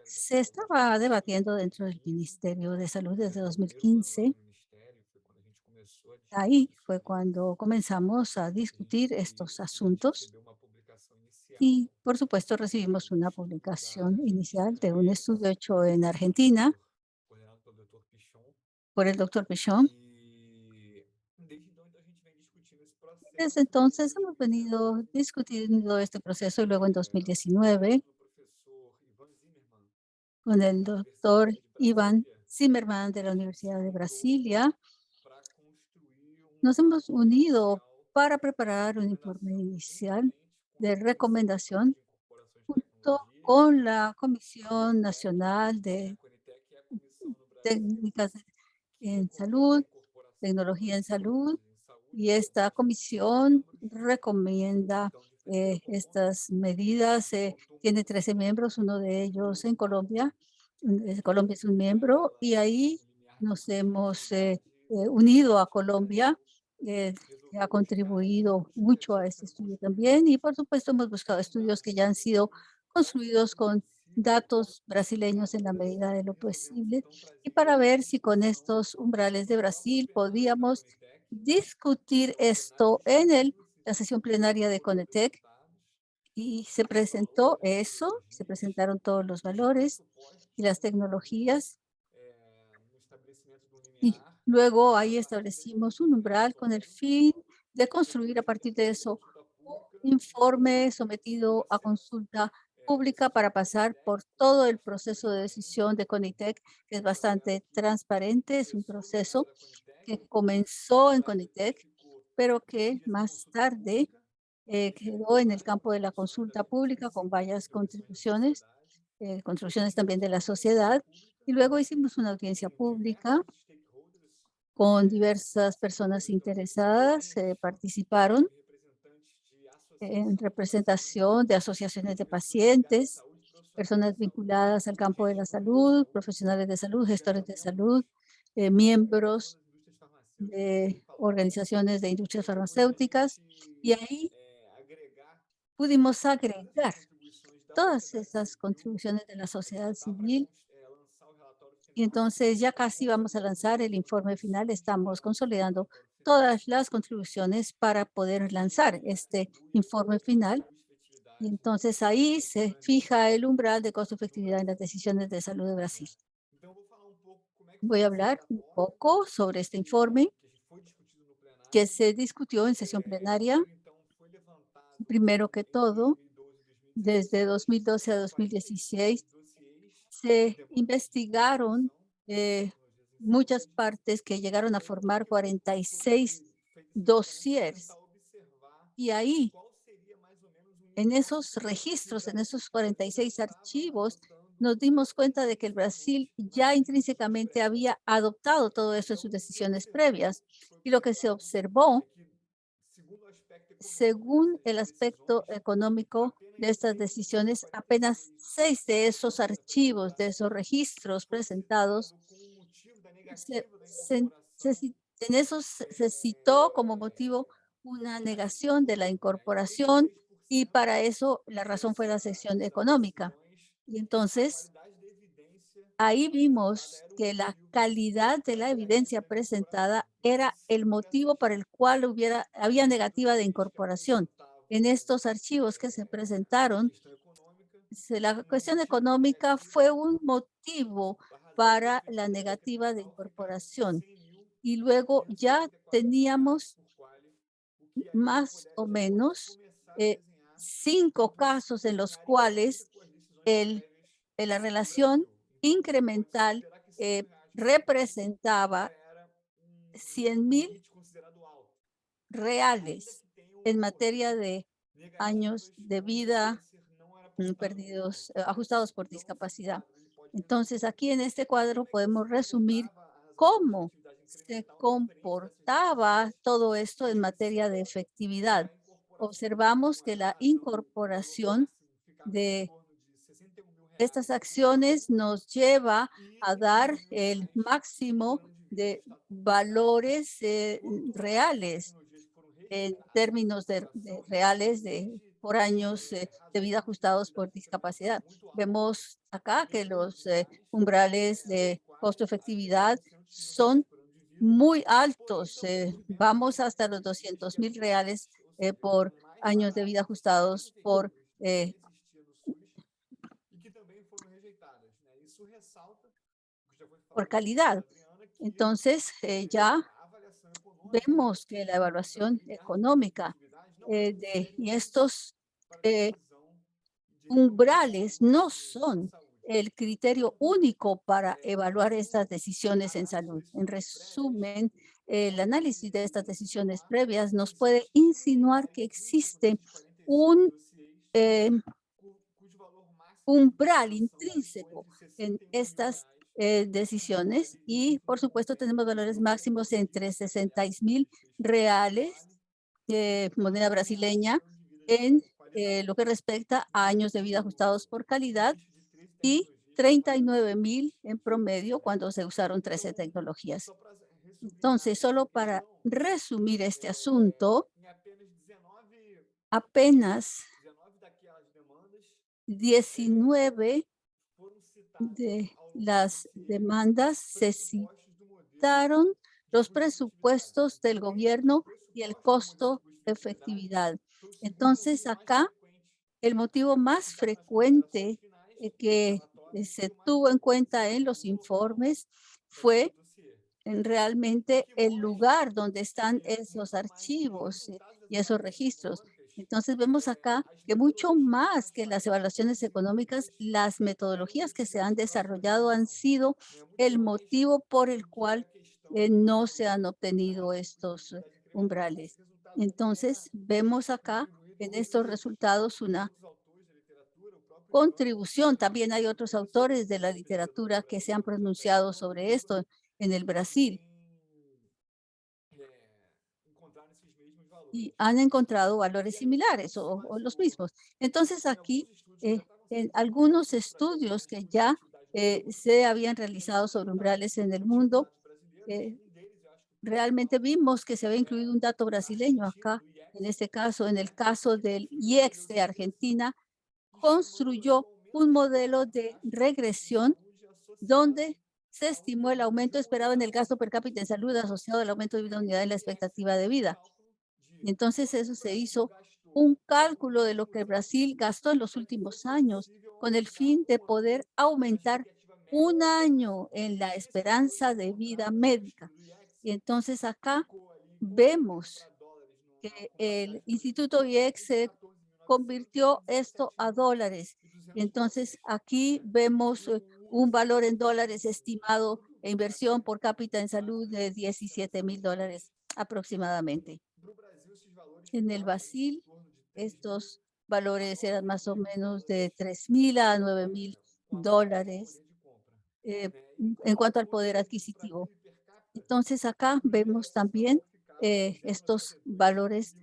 Se estaba debatiendo dentro del Ministerio de Salud desde 2015. Ahí fue cuando comenzamos a discutir estos asuntos y, por supuesto, recibimos una publicación inicial de un estudio hecho en Argentina por el doctor Pichon. Desde entonces hemos venido discutiendo este proceso y luego en 2019 con el doctor Iván Zimmerman de la Universidad de Brasilia, nos hemos unido para preparar un informe inicial de recomendación junto con la Comisión Nacional de Técnicas en Salud, Tecnología en Salud, y esta comisión recomienda estas medidas. Tiene 13 miembros, uno de ellos en Colombia. Colombia es un miembro y ahí nos hemos unido a Colombia, que ha contribuido mucho a este estudio también. Y por supuesto hemos buscado estudios que ya han sido construidos con datos brasileños en la medida de lo posible, y para ver si con estos umbrales de Brasil podíamos discutir esto en la sesión plenaria de CONETEC. Y se presentó eso, se presentaron todos los valores y las tecnologías. Y luego ahí establecimos un umbral con el fin de construir a partir de eso un informe sometido a consulta pública para pasar por todo el proceso de decisión de CONITEC, que es bastante transparente. Es un proceso que comenzó en CONITEC pero que más tarde quedó en el campo de la consulta pública con varias contribuciones, contribuciones también de la sociedad. Y luego hicimos una audiencia pública con diversas personas interesadas, participaron en representación de asociaciones de pacientes, personas vinculadas al campo de la salud, profesionales de salud, gestores de salud, miembros de organizaciones de industrias farmacéuticas, y ahí pudimos agregar todas esas contribuciones de la sociedad civil. Y entonces ya casi vamos a lanzar el informe final. Estamos consolidando todas las contribuciones para poder lanzar este informe final. Y entonces ahí se fija el umbral de costo-efectividad en las decisiones de salud de Brasil. Voy a hablar un poco sobre este informe que se discutió en sesión plenaria. Primero que todo, desde 2012 a 2016, se investigaron muchas partes que llegaron a formar 46 dossiers. Y ahí, en esos registros, en esos 46 archivos, nos dimos cuenta de que el Brasil ya intrínsecamente había adoptado todo eso en sus decisiones previas. Y lo que se observó, según el aspecto económico de estas decisiones, apenas 6 de esos archivos, de esos registros presentados, en esos se citó como motivo una negación de la incorporación, y para eso la razón fue la sección económica. Y entonces ahí vimos que la calidad de la evidencia presentada era el motivo para el cual había negativa de incorporación. En estos archivos que se presentaron, la cuestión económica fue un motivo para la negativa de incorporación. Y luego ya teníamos más o menos 5 casos en los cuales la relación incremental representaba 100,000 reales en materia de años de vida perdidos, ajustados por discapacidad. Entonces, aquí en este cuadro podemos resumir cómo se comportaba todo esto en materia de efectividad. Observamos que la incorporación de estas acciones nos lleva a dar el máximo de valores reales en términos de reales por años de vida ajustados por discapacidad. Vemos acá que los umbrales de costo-efectividad son muy altos. Vamos hasta los 200,000 reales por años de vida ajustados por calidad. Entonces, ya vemos que la evaluación económica y estos umbrales no son el criterio único para evaluar estas decisiones en salud. En resumen, el análisis de estas decisiones previas nos puede insinuar que existe un umbral intrínseco en estas decisiones, y por supuesto tenemos valores máximos entre 66,000 reales, moneda brasileña, en lo que respecta a años de vida ajustados por calidad, y 39,000 en promedio cuando se usaron 13 tecnologías. Entonces, solo para resumir este asunto, apenas 19 de las demandas se citaron los presupuestos del gobierno y el costo de efectividad. Entonces, acá el motivo más frecuente que se tuvo en cuenta en los informes fue realmente el lugar donde están esos archivos y esos registros. Entonces vemos acá que mucho más que las evaluaciones económicas, las metodologías que se han desarrollado han sido el motivo por el cual no se han obtenido estos umbrales. Entonces, vemos acá en estos resultados una contribución. También hay otros autores de la literatura que se han pronunciado sobre esto en el Brasil y han encontrado valores similares o los mismos. Entonces, aquí, en algunos estudios que ya se habían realizado sobre umbrales en el mundo, realmente vimos que se había incluido un dato brasileño acá. En este caso, en el caso del IEX de Argentina, construyó un modelo de regresión donde se estimó el aumento esperado en el gasto per cápita en salud asociado al aumento de vida unidad en la expectativa de vida. Entonces, eso se hizo un cálculo de lo que Brasil gastó en los últimos años con el fin de poder aumentar un año en la esperanza de vida médica. Y entonces acá vemos que el Instituto IEX se convirtió esto a dólares. Y entonces aquí vemos un valor en dólares estimado e inversión por cápita en salud de $17,000 aproximadamente. En el Brasil, estos valores eran más o menos de $3,000 a $9,000 en cuanto al poder adquisitivo. Entonces, acá vemos también estos valores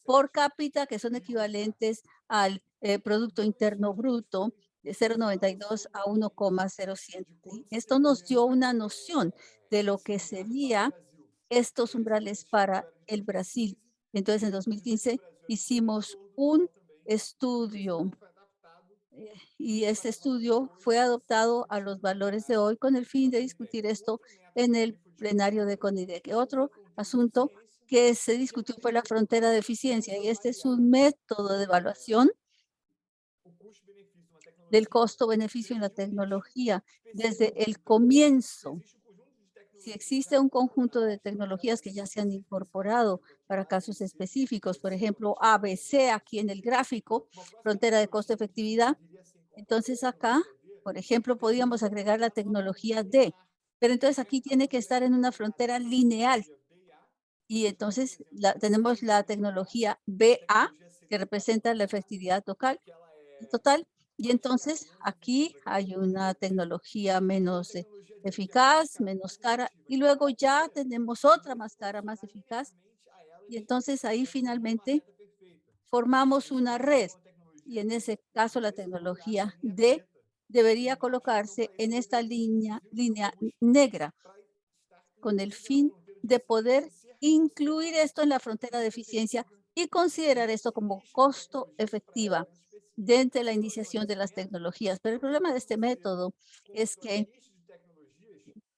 por cápita que son equivalentes al Producto Interno Bruto de 0,92 a 1,07. Esto nos dio una noción de lo que sería estos umbrales para el Brasil. Entonces, en 2015 hicimos un estudio y este estudio fue adoptado a los valores de hoy con el fin de discutir esto en el plenario de CONIDEC. Otro asunto que se discutió fue la frontera de eficiencia y este es un método de evaluación del costo-beneficio en la tecnología desde el comienzo. Si existe un conjunto de tecnologías que ya se han incorporado para casos específicos, por ejemplo, ABC aquí en el gráfico, frontera de costo-efectividad, entonces acá, por ejemplo, podríamos agregar la tecnología D, pero entonces aquí tiene que estar en una frontera lineal. Y entonces tenemos la tecnología BA, que representa la efectividad total. Y entonces aquí hay una tecnología menos eficaz, menos cara, y luego ya tenemos otra más cara, más eficaz. Y entonces ahí finalmente formamos una red. Y en ese caso la tecnología D debería colocarse en esta línea negra con el fin de poder incluir esto en la frontera de eficiencia y considerar esto como costo efectiva dentro de la iniciación de las tecnologías. Pero el problema de este método es que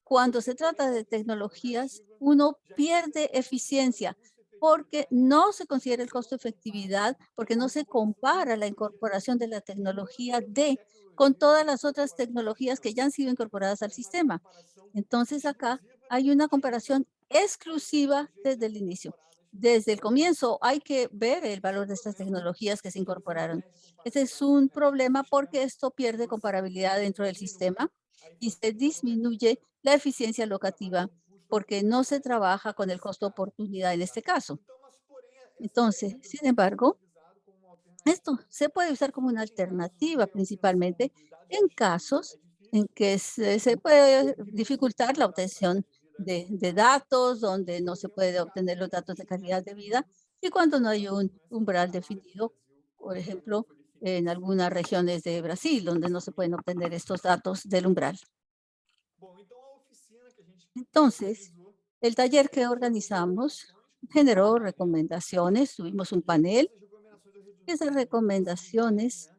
cuando se trata de tecnologías, uno pierde eficiencia porque no se considera el costo efectividad, porque no se compara la incorporación de la tecnología D con todas las otras tecnologías que ya han sido incorporadas al sistema. Entonces acá hay una comparación exclusiva desde el inicio. Desde el comienzo hay que ver el valor de estas tecnologías que se incorporaron. Este es un problema porque esto pierde comparabilidad dentro del sistema y se disminuye la eficiencia locativa porque no se trabaja con el costo oportunidad en este caso. Entonces, sin embargo, esto se puede usar como una alternativa principalmente en casos en que se puede dificultar la obtención de datos, donde no se puede obtener los datos de calidad de vida y cuando no hay un umbral definido, por ejemplo, en algunas regiones de Brasil, donde no se pueden obtener estos datos del umbral. Entonces, el taller que organizamos generó recomendaciones, tuvimos un panel. Esas recomendaciones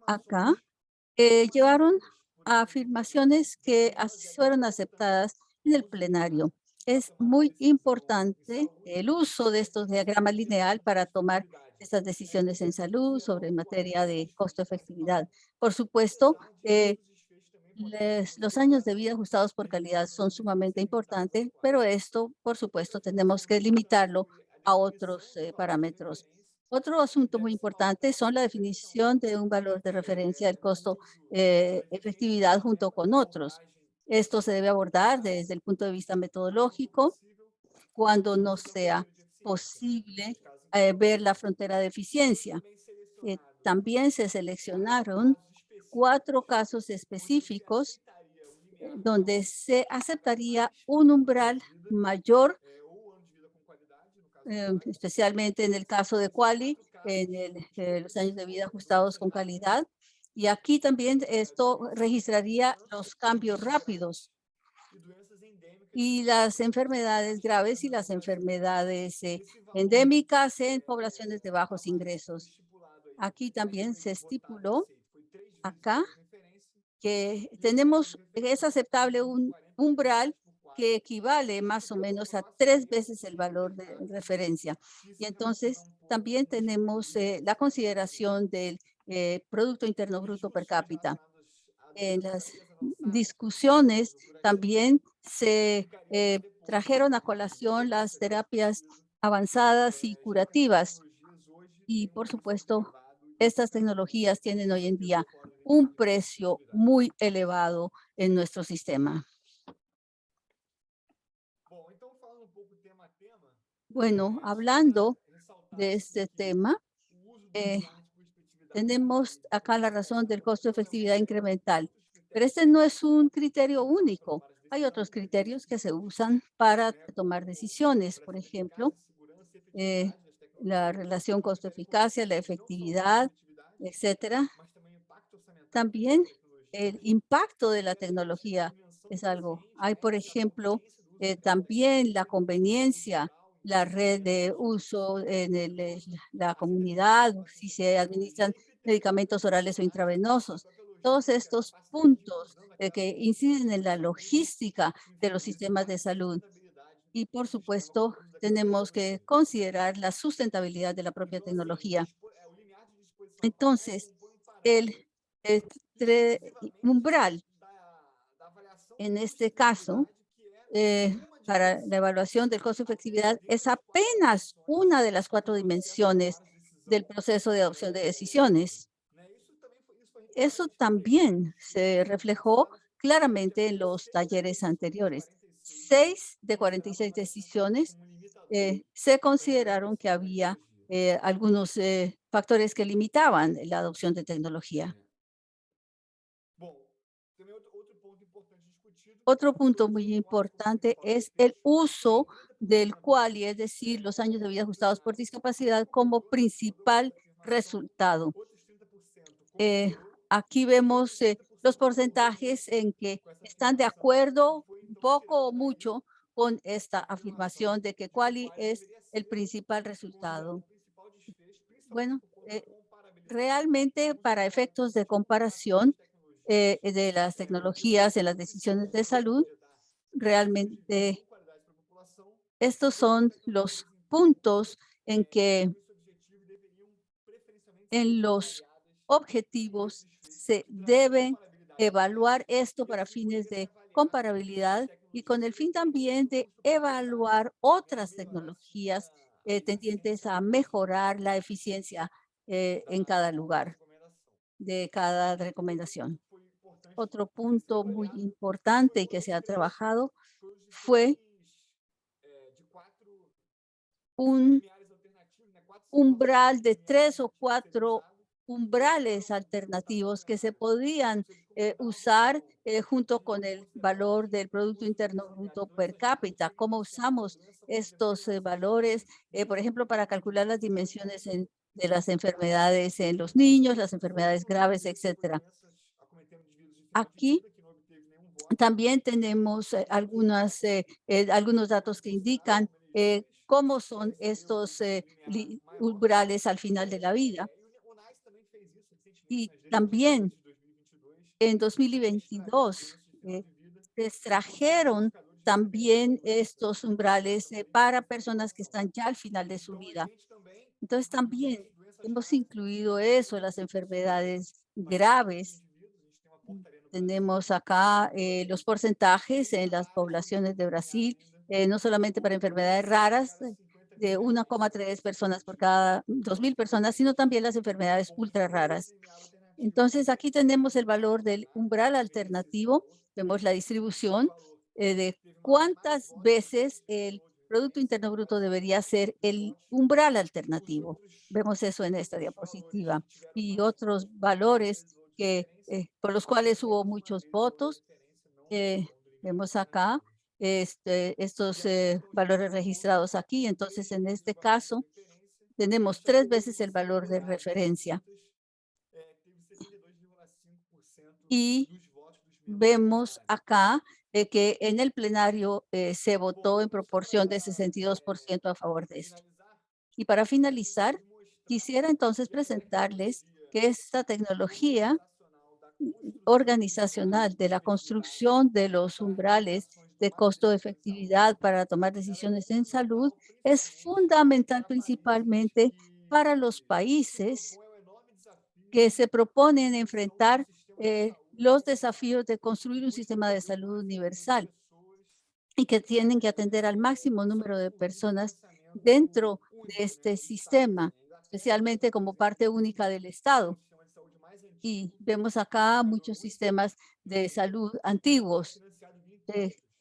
acá llevaron a afirmaciones que fueron aceptadas en el plenario. Es muy importante el uso de estos diagramas lineal para tomar estas decisiones en salud sobre materia de costo-efectividad. Por supuesto, los años de vida ajustados por calidad son sumamente importantes, pero esto, por supuesto, tenemos que limitarlo a otros parámetros. Otro asunto muy importante son la definición de un valor de referencia del costo efectividad junto con otros. Esto se debe abordar desde el punto de vista metodológico cuando no sea posible ver la frontera de eficiencia. También se seleccionaron 4 casos específicos donde se aceptaría un umbral mayor, especialmente en el caso de Quali, en los años de vida ajustados con calidad. Y aquí también esto registraría los cambios rápidos y las enfermedades graves y las enfermedades endémicas en poblaciones de bajos ingresos. Aquí también se estipuló acá que es aceptable un umbral que equivale más o menos a 3 veces el valor de referencia. Y entonces también tenemos la consideración del Producto Interno Bruto per cápita. En las discusiones también se trajeron a colación las terapias avanzadas y curativas. Y por supuesto, estas tecnologías tienen hoy en día un precio muy elevado en nuestro sistema. Bueno, hablando de este tema, tenemos acá la razón del costo-efectividad incremental, pero este no es un criterio único. Hay otros criterios que se usan para tomar decisiones, por ejemplo, la relación costo-eficacia, la efectividad, etcétera. También el impacto de la tecnología es algo. Hay, por ejemplo, también la conveniencia, la red de uso en la comunidad, si se administran medicamentos orales o intravenosos. Todos estos puntos que inciden en la logística de los sistemas de salud. Y, por supuesto, tenemos que considerar la sustentabilidad de la propia tecnología. Entonces, el umbral, en este caso, para la evaluación del costo-efectividad, es apenas una de las 4 dimensiones del proceso de adopción de decisiones. Eso también se reflejó claramente en los talleres anteriores. 6 de 46 decisiones se consideraron que había algunos factores que limitaban la adopción de tecnología. Otro punto muy importante es el uso del QALY, es decir, los años de vida ajustados por discapacidad como principal resultado. Aquí vemos los porcentajes en que están de acuerdo poco o mucho con esta afirmación de que QALY es el principal resultado. Bueno, realmente para efectos de comparación de las tecnologías en las decisiones de salud, realmente estos son los puntos en que en los objetivos se debe evaluar esto para fines de comparabilidad y con el fin también de evaluar otras tecnologías tendientes a mejorar la eficiencia en cada lugar de cada recomendación. Otro punto muy importante que se ha trabajado fue un umbral de 3 o 4 umbrales alternativos que se podían usar junto con el valor del Producto Interno Bruto per cápita. ¿Cómo usamos estos valores, por ejemplo, para calcular las dimensiones de las enfermedades en los niños, las enfermedades graves, etcétera? Aquí también tenemos algunos datos que indican cómo son estos umbrales al final de la vida. Y también en 2022 se extrajeron también estos umbrales para personas que están ya al final de su vida. Entonces también hemos incluido eso, las enfermedades graves. Tenemos acá los porcentajes en las poblaciones de Brasil, no solamente para enfermedades raras, de 1,3 personas por cada 2,000 personas, sino también las enfermedades ultra raras. Entonces, aquí tenemos el valor del umbral alternativo. Vemos la distribución de cuántas veces el Producto Interno Bruto debería ser el umbral alternativo. Vemos eso en esta diapositiva y otros valores que, por los cuales hubo muchos votos. Vemos acá estos valores registrados aquí. Entonces, en este caso, tenemos 3 veces el valor de referencia. Y vemos acá que en el plenario se votó en proporción de 62% a favor de esto. Y para finalizar, quisiera entonces presentarles que esta tecnología organizacional de la construcción de los umbrales de costo-efectividad para tomar decisiones en salud es fundamental principalmente para los países que se proponen enfrentar los desafíos de construir un sistema de salud universal y que tienen que atender al máximo número de personas dentro de este sistema, especialmente como parte única del Estado. Y vemos acá muchos sistemas de salud antiguos.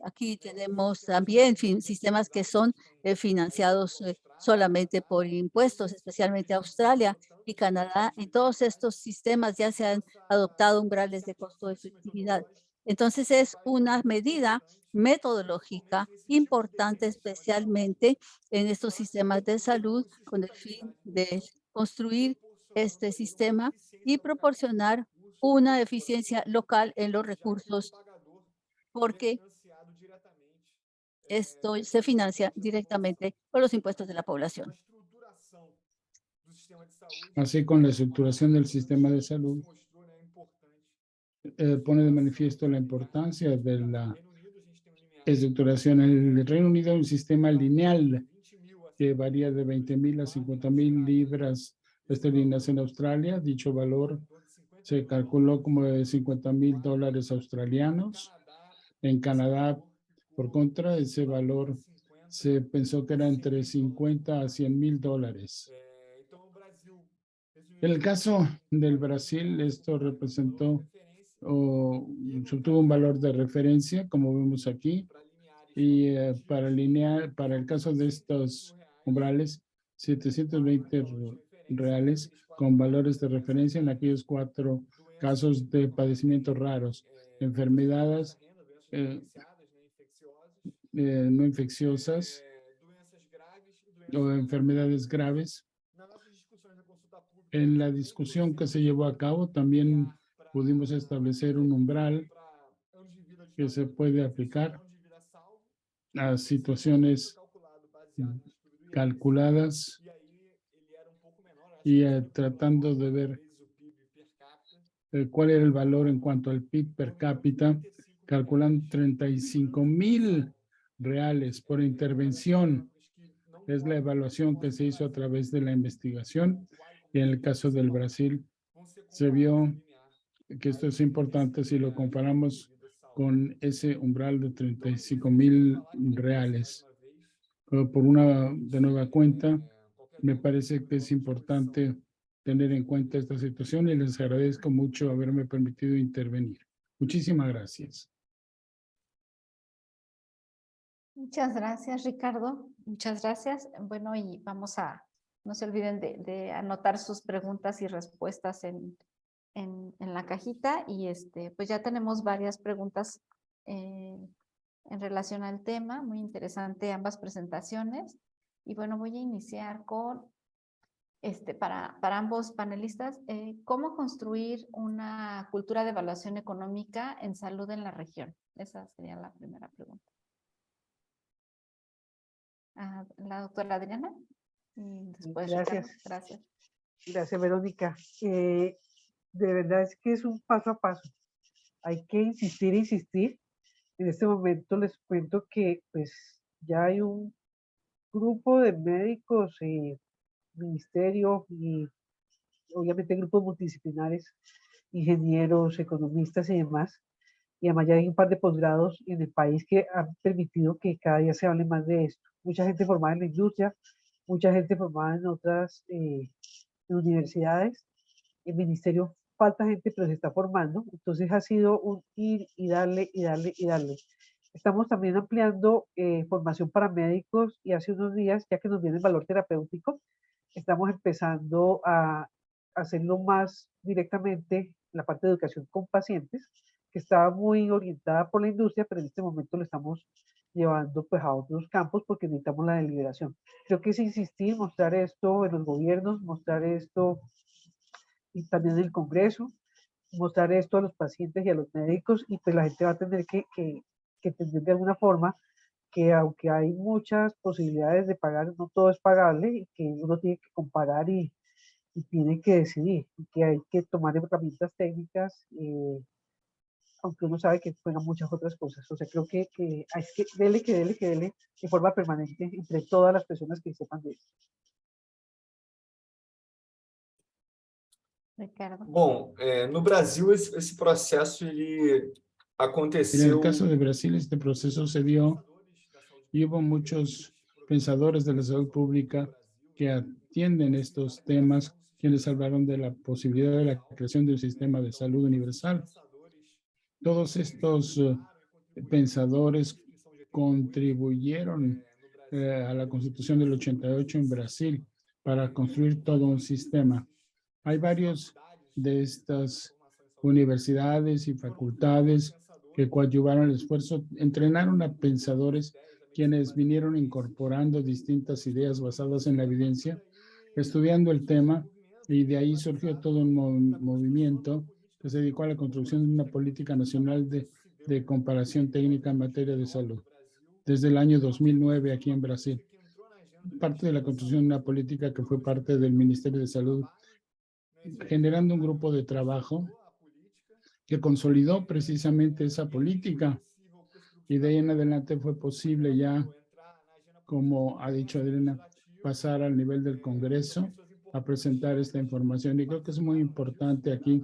Aquí tenemos también sistemas que son financiados solamente por impuestos, especialmente Australia y Canadá. En todos estos sistemas ya se han adoptado umbrales de costo-efectividad. Entonces, es una medida metodológica importante, especialmente en estos sistemas de salud, con el fin de construir este sistema y proporcionar una eficiencia local en los recursos, porque esto se financia directamente por los impuestos de la población. Así, con la estructuración del sistema de salud, pone de manifiesto la importancia de la estructuración. En el Reino Unido hay un sistema lineal que varía de 20,000 a 50,000 libras esterlinas. En Australia, dicho valor se calculó como de $50,000 australianos. En Canadá, por contra, ese valor se pensó que era entre 50 a 100,000 dólares. En el caso del Brasil, esto representó o obtuvo un valor de referencia, como vemos aquí, y para el caso de estos umbrales, 720 reales con valores de referencia en aquellos 4 casos de padecimientos raros, enfermedades no infecciosas o enfermedades graves. En la discusión que se llevó a cabo también pudimos establecer un umbral que se puede aplicar a situaciones calculadas y tratando de ver cuál era el valor en cuanto al PIB per cápita, calculando 35,000 reales por intervención. Es la evaluación que se hizo a través de la investigación, y en el caso del Brasil se vio que esto es importante si lo comparamos con ese umbral de 35,000 reales. Por una de nueva cuenta, me parece que es importante tener en cuenta esta situación y les agradezco mucho haberme permitido intervenir. Muchísimas gracias. Muchas gracias, Ricardo. Muchas gracias. Bueno, y vamos a, no se olviden de anotar sus preguntas y respuestas en la cajita, y pues ya tenemos varias preguntas en relación al tema. Muy interesante ambas presentaciones. Y bueno, voy a iniciar con, para ambos panelistas, ¿cómo construir una cultura de evaluación económica en salud en la región? Esa sería la primera pregunta. La doctora Adriana. Y después Gracias. Ricardo. Gracias. Gracias, Verónica. De verdad es que es un paso a paso. Hay que insistir e insistir. En este momento les cuento que pues ya hay un grupo de médicos, ministerio y obviamente grupos multidisciplinares, ingenieros, economistas y demás. Y además ya hay un par de posgrados en el país que han permitido que cada día se hable más de esto. Mucha gente formada en la industria, mucha gente formada en otras universidades. El ministerio falta gente, pero se está formando. Entonces ha sido un ir y darle y darle y darle. Estamos también ampliando formación para médicos y hace unos días, ya que nos viene el valor terapéutico, estamos empezando a hacerlo más directamente la parte de educación con pacientes, que estaba muy orientada por la industria, pero en este momento lo estamos llevando pues a otros campos porque necesitamos la deliberación. Creo que es insistir, mostrar esto en los gobiernos, mostrar esto y también en el Congreso, mostrar esto a los pacientes y a los médicos y pues la gente va a tener que entender de alguna forma que aunque hay muchas posibilidades de pagar, no todo es pagable y que uno tiene que comparar y tiene que decidir, y que hay que tomar herramientas técnicas, aunque uno sabe que juegan muchas otras cosas. O sea, creo que hay que dele de forma permanente entre todas las personas que sepan de eso. Ricardo. Bom, no Brasil esse processo ele En el aconteceu caso de Brasil, este proceso se dio y hubo muchos pensadores de la salud pública que atienden estos temas, quienes hablaron de la posibilidad de la creación de un sistema de salud universal. Todos estos pensadores contribuyeron a la Constitución del 88 en Brasil para construir todo un sistema. Hay varios de estas universidades y facultades que coadyuvaron el esfuerzo, entrenaron a pensadores quienes vinieron incorporando distintas ideas basadas en la evidencia, estudiando el tema, y de ahí surgió todo un movimiento que se dedicó a la construcción de una política nacional de comparación técnica en materia de salud. Desde el año 2009 aquí en Brasil. Parte de la construcción de una política que fue parte del Ministerio de Salud, generando un grupo de trabajo que consolidó precisamente esa política. Y de ahí en adelante fue posible ya, como ha dicho Adriana, pasar al nivel del Congreso a presentar esta información. Y creo que es muy importante aquí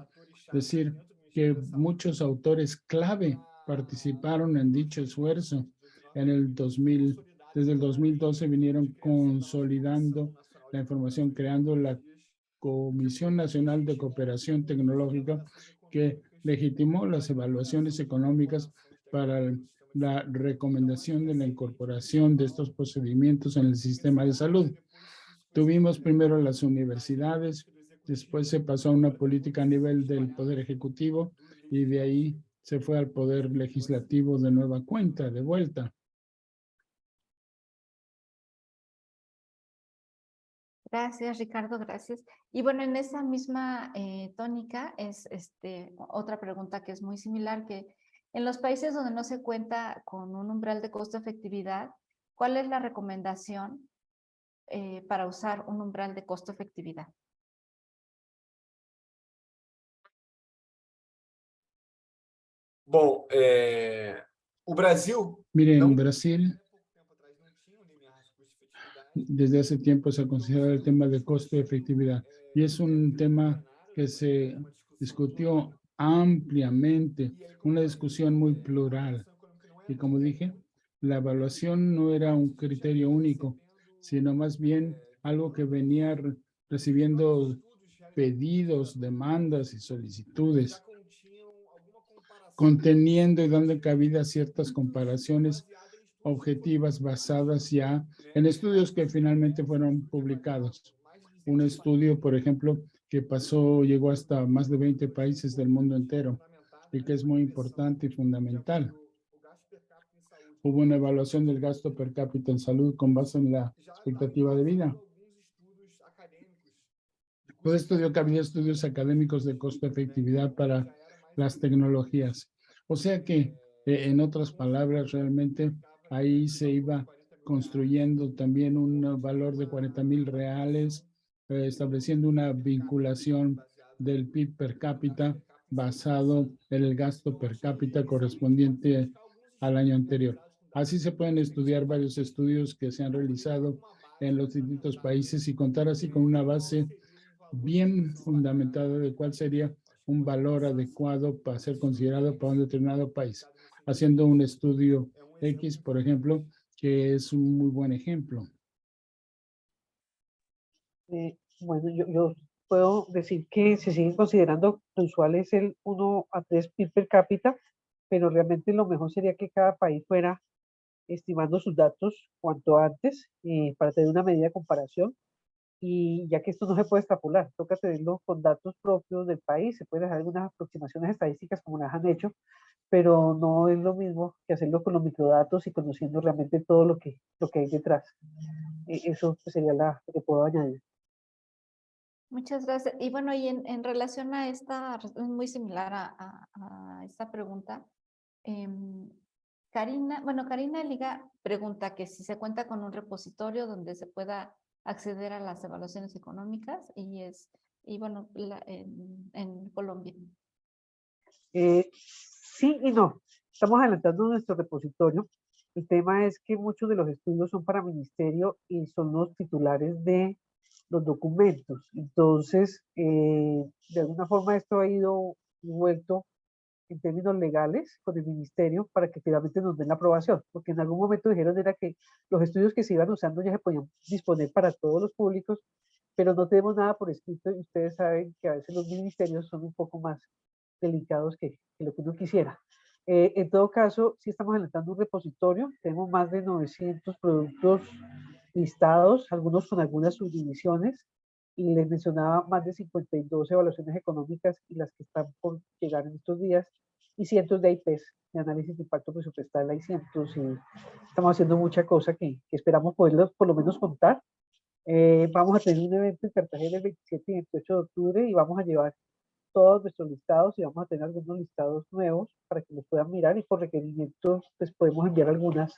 decir que muchos autores clave participaron en dicho esfuerzo. En el 2000, desde el 2012 vinieron consolidando la información, creando la Comisión Nacional de Cooperación Tecnológica, que legitimó las evaluaciones económicas para la recomendación de la incorporación de estos procedimientos en el sistema de salud. Tuvimos primero las universidades, después se pasó a una política a nivel del Poder Ejecutivo y de ahí se fue al Poder Legislativo de nueva cuenta, de vuelta. Gracias, Ricardo, gracias. Y bueno, en esa misma tónica es otra pregunta que es muy similar, que en los países donde no se cuenta con un umbral de costo-efectividad, ¿cuál es la recomendación para usar un umbral de costo-efectividad? Bom, o Brasil... Miren, en Brasil, desde hace tiempo se ha considerado el tema de costo-efectividad y es un tema que se discutió ampliamente, una discusión muy plural. Y como dije, la evaluación no era un criterio único, sino más bien algo que venía recibiendo pedidos, demandas y solicitudes, conteniendo y dando cabida a ciertas comparaciones objetivas basadas ya en estudios que finalmente fueron publicados. Un estudio, por ejemplo, que llegó hasta más de 20 países del mundo entero y que es muy importante y fundamental. Hubo una evaluación del gasto per cápita en salud con base en la expectativa de vida. Todo esto dio cabida a estudios académicos de costo-efectividad para las tecnologías. O sea que, en otras palabras, realmente ahí se iba construyendo también un valor de 40,000 reales, estableciendo una vinculación del PIB per cápita basado en el gasto per cápita correspondiente al año anterior. Así se pueden estudiar varios estudios que se han realizado en los distintos países y contar así con una base bien fundamentada de cuál sería un valor adecuado para ser considerado para un determinado país. Haciendo un estudio X, por ejemplo, que es un muy buen ejemplo. Bueno, yo puedo decir que se siguen considerando lo usual es el 1 a 3 PIB per cápita, pero realmente lo mejor sería que cada país fuera estimando sus datos cuanto antes para tener una medida de comparación. Y ya que esto no se puede extrapolar, toca tenerlo con datos propios del país, se pueden hacer algunas aproximaciones estadísticas como las han hecho, pero no es lo mismo que hacerlo con los microdatos y conociendo realmente todo lo que hay detrás. Eso sería lo que puedo añadir. Muchas gracias. Y bueno, y en relación a esta, es muy similar a esta pregunta, Karina Liga pregunta que si se cuenta con un repositorio donde se pueda acceder a las evaluaciones económicas y bueno, en Colombia. Sí y no. Estamos adelantando nuestro repositorio. El tema es que muchos de los estudios son para ministerio y son los titulares de los documentos. Entonces, de alguna forma esto ha ido vuelto en términos legales con el ministerio para que finalmente nos den la aprobación, porque en algún momento dijeron era que los estudios que se iban usando ya se podían disponer para todos los públicos, pero no tenemos nada por escrito y ustedes saben que a veces los ministerios son un poco más delicados que lo que uno quisiera. En todo caso, sí estamos adelantando un repositorio, tenemos más de 900 productos listados, algunos con algunas subdivisiones, y les mencionaba más de 52 evaluaciones económicas y las que están por llegar en estos días, y cientos de IPs, de análisis de impacto presupuestal, hay cientos, y estamos haciendo mucha cosa que esperamos poderlos por lo menos contar. Vamos a tener un evento en Cartagena el 27 y 28 de octubre y vamos a llevar todos nuestros listados y vamos a tener algunos listados nuevos para que los puedan mirar y por requerimientos pues podemos enviar algunas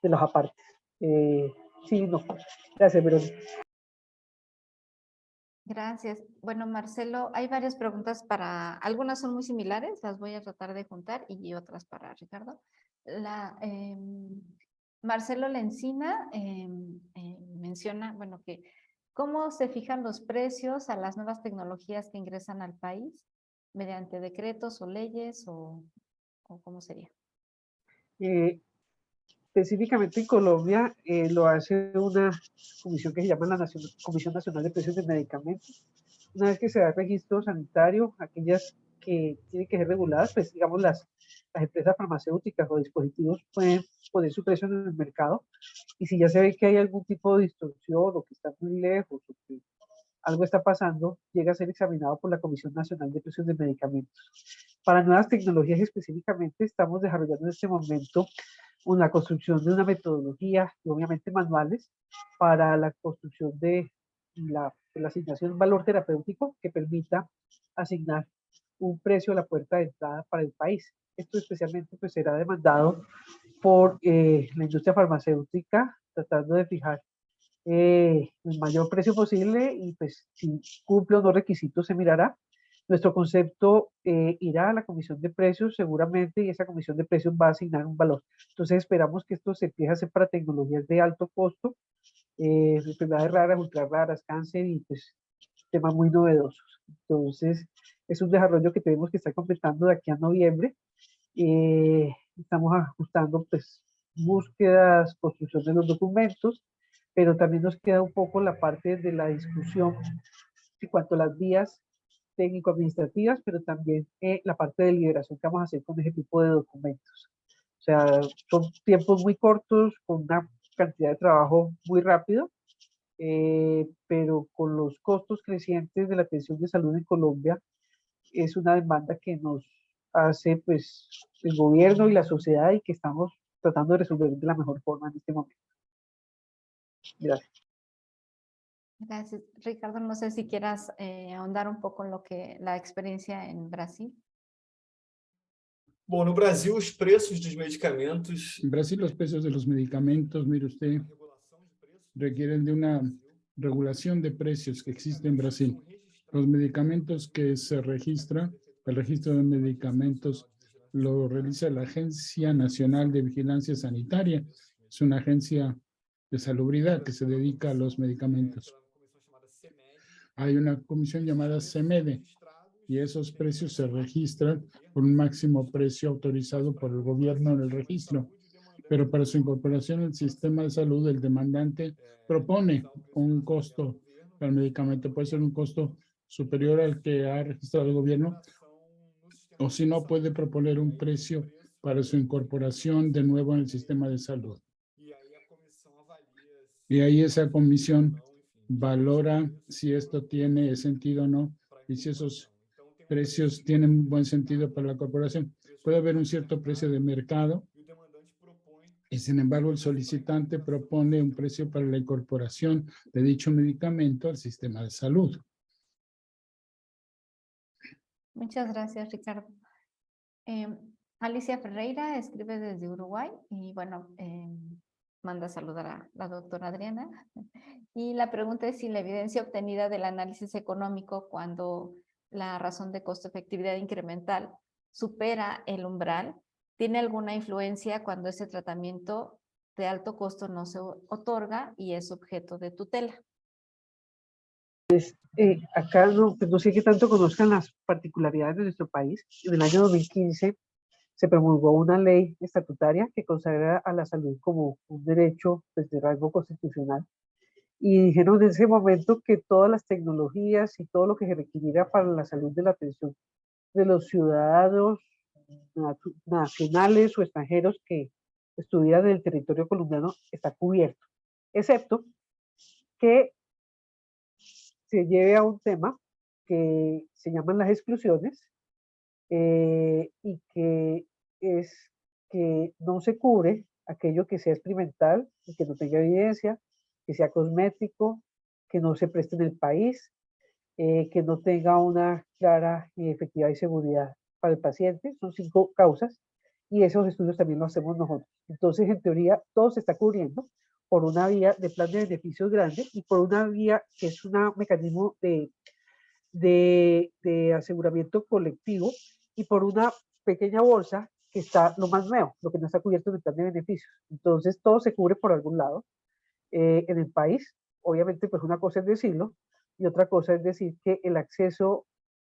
de los apartes. Sí, no. Gracias, Verónica. Gracias. Bueno, Marcelo, hay varias preguntas algunas son muy similares, las voy a tratar de juntar y otras para Ricardo. Marcelo Lencina menciona, bueno, que ¿cómo se fijan los precios a las nuevas tecnologías que ingresan al país? ¿Mediante decretos o leyes o cómo sería? Específicamente en Colombia lo hace una comisión que se llama la Comisión Nacional de Precios de Medicamentos. Una vez que se da el registro sanitario, aquellas que tienen que ser reguladas, pues digamos las empresas farmacéuticas o dispositivos pueden poner su precio en el mercado, y si ya se ve que hay algún tipo de distorsión o que está muy lejos o que algo está pasando, llega a ser examinado por la Comisión Nacional de Precios de Medicamentos. Para nuevas tecnologías específicamente estamos desarrollando en este momento una construcción de una metodología y obviamente manuales para la construcción de la asignación de un valor terapéutico que permita asignar un precio a la puerta de entrada para el país. Esto especialmente pues será demandado por la industria farmacéutica, tratando de fijar el mayor precio posible y pues si cumple o no requisitos se mirará. Nuestro concepto irá a la comisión de precios seguramente y esa comisión de precios va a asignar un valor. Entonces esperamos que esto se empiece a hacer para tecnologías de alto costo, enfermedades raras, ultra raras, cáncer y pues temas muy novedosos. Entonces es un desarrollo que tenemos que estar completando de aquí a noviembre. Estamos ajustando pues búsquedas, construcción de los documentos, pero también nos queda un poco la parte de la discusión en cuanto a las vías técnico-administrativas, pero también la parte de liberación que vamos a hacer con ese tipo de documentos. O sea, son tiempos muy cortos, con una cantidad de trabajo muy rápido, pero con los costos crecientes de la atención de salud en Colombia, es una demanda que nos hace pues el gobierno y la sociedad y que estamos tratando de resolver de la mejor forma en este momento. Gracias. Gracias. Ricardo, no sé si quieras ahondar un poco en la experiencia en Brasil. Bom, no Brasil, os preços dos medicamentos... En Brasil, los precios de los medicamentos, mire usted, requieren de una regulación de precios que existe en Brasil. Los medicamentos que se registra, el registro de medicamentos lo realiza la Agencia Nacional de Vigilancia Sanitaria. Es una agencia de salubridad que se dedica a los medicamentos. Hay una comisión llamada CEMEDE y esos precios se registran por un máximo precio autorizado por el gobierno en el registro. Pero para su incorporación al sistema de salud, el demandante propone un costo para el medicamento. Puede ser un costo superior al que ha registrado el gobierno, o si no, puede proponer un precio para su incorporación de nuevo en el sistema de salud. Y ahí esa comisión valora si esto tiene sentido o no y si esos precios tienen buen sentido para la corporación. Puede haber un cierto precio de mercado y sin embargo el solicitante propone un precio para la incorporación de dicho medicamento al sistema de salud. Muchas gracias, Ricardo. Alicia Ferreira escribe desde Uruguay y bueno, manda a saludar a la doctora Adriana. Y la pregunta es si la evidencia obtenida del análisis económico cuando la razón de costo-efectividad incremental supera el umbral, ¿tiene alguna influencia cuando ese tratamiento de alto costo no se otorga y es objeto de tutela? Acá pues no sé qué tanto conozcan las particularidades de nuestro país. En el año 2015 se promulgó una ley estatutaria que consagra a la salud como un derecho pues, de rango constitucional. Y dijeron en ese momento que todas las tecnologías y todo lo que se requiriera para la salud de la atención de los ciudadanos nacionales o extranjeros que estuvieran en el territorio colombiano está cubierto, excepto que se lleve a un tema que se llaman las exclusiones y que es que no se cubre aquello que sea experimental y que no tenga evidencia, que sea cosmético, que no se preste en el país, que no tenga una clara efectividad y seguridad para el paciente. Son 5 causas y esos estudios también los hacemos nosotros. Entonces, en teoría, todo se está cubriendo por una vía de plan de beneficios grande y por una vía que es un mecanismo de aseguramiento colectivo y por una pequeña bolsa que está lo más nuevo, lo que no está cubierto en el plan de beneficios. Entonces, todo se cubre por algún lado en el país. Obviamente, pues una cosa es decirlo y otra cosa es decir que el acceso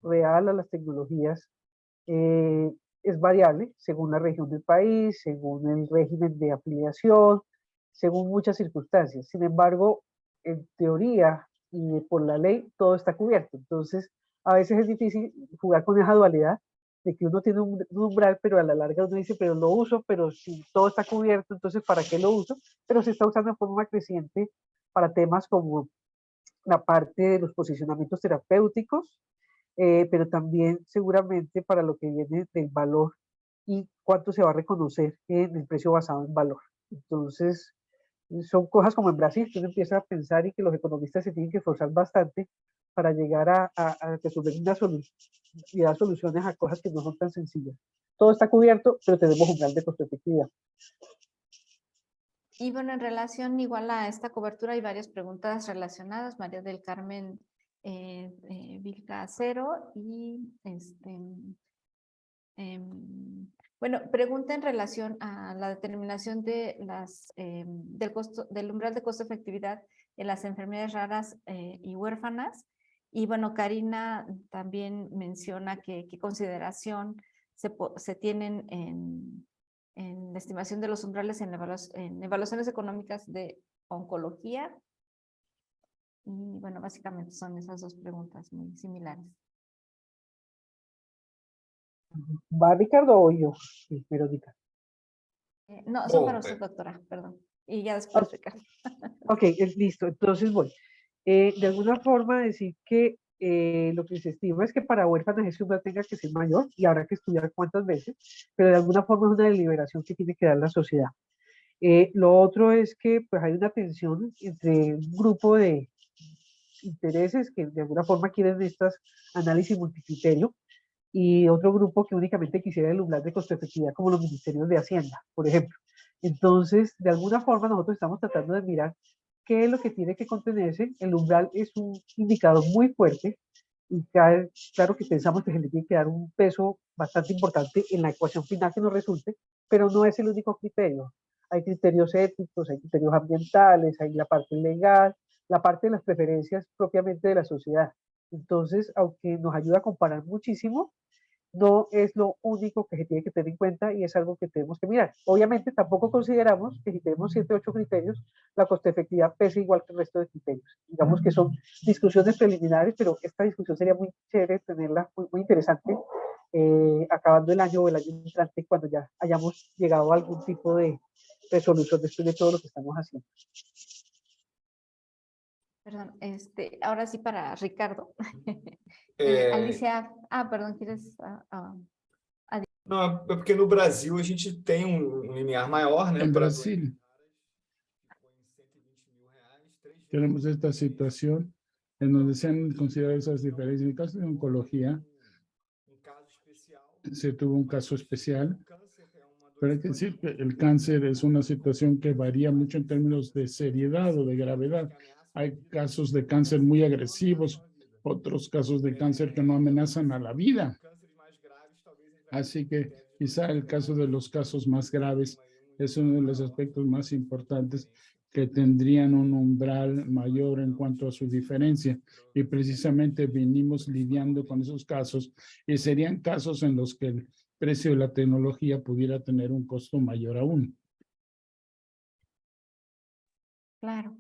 real a las tecnologías es variable según la región del país, según el régimen de afiliación, según muchas circunstancias. Sin embargo, en teoría y por la ley, todo está cubierto. Entonces, a veces es difícil jugar con esa dualidad de que uno tiene un umbral, pero a la larga uno dice, pero lo uso, pero si todo está cubierto, entonces ¿para qué lo uso? Pero se está usando de forma creciente para temas como la parte de los posicionamientos terapéuticos, pero también seguramente para lo que viene del valor y cuánto se va a reconocer en el precio basado en valor. Entonces, son cosas como en Brasil, que uno empieza a pensar y que los economistas se tienen que esforzar bastante para llegar a resolver una solución y dar soluciones a cosas que no son tan sencillas. Todo está cubierto, pero tenemos umbral de costo-efectividad. Y bueno, en relación igual a esta cobertura hay varias preguntas relacionadas. María del Carmen Vilcacero y bueno, pregunta en relación a la determinación de del umbral de costo efectividad en las enfermedades raras y huérfanas. Y bueno, Karina también menciona que qué consideración se tienen en la estimación de los umbrales en evaluaciones económicas de oncología. Y bueno, básicamente son esas dos preguntas muy similares. ¿Va Ricardo o yo? Sí, Verónica. No, son para usted, doctora, perdón. Y ya después, Ricardo. Ok, listo, entonces voy. De alguna forma decir que lo que se estima es que para huérfanos ese umbral tenga que ser mayor y habrá que estudiar cuántas veces, pero de alguna forma es una deliberación que tiene que dar la sociedad. Lo otro es que pues, hay una tensión entre un grupo de intereses que de alguna forma quieren estas análisis multicriterio y otro grupo que únicamente quisiera el umbral de costo-efectividad como los ministerios de Hacienda, por ejemplo. Entonces, de alguna forma nosotros estamos tratando de mirar qué es lo que tiene que contenerse. El umbral es un indicador muy fuerte y claro que pensamos que se le tiene que dar un peso bastante importante en la ecuación final que nos resulte, pero no es el único criterio. Hay criterios éticos, hay criterios ambientales, hay la parte legal, la parte de las preferencias propiamente de la sociedad. Entonces, aunque nos ayuda a comparar muchísimo, no es lo único que se tiene que tener en cuenta y es algo que tenemos que mirar. Obviamente tampoco consideramos que si tenemos 7 o 8 criterios, la coste efectividad pese igual que el resto de criterios. Digamos que son discusiones preliminares, pero esta discusión sería muy chévere tenerla, muy interesante, acabando el año o el año entrante, cuando ya hayamos llegado a algún tipo de resolución después de todo lo que estamos haciendo. Perdón, ahora sí para Ricardo. Alicia, perdón, ¿quieres? Não, é porque no Brasil a gente tem limiar maior, né? En para Brasil tenemos esta situación en donde se han considerado esas diferencias. En el caso de oncología, se tuvo un caso especial, pero hay que decir que el cáncer es una situación que varía mucho en términos de seriedad o de gravedad. Hay casos de cáncer muy agresivos, otros casos de cáncer que no amenazan a la vida. Así que quizá el caso de los casos más graves es uno de los aspectos más importantes que tendrían un umbral mayor en cuanto a su diferencia. Y precisamente venimos lidiando con esos casos y serían casos en los que el precio de la tecnología pudiera tener un costo mayor aún. Claro.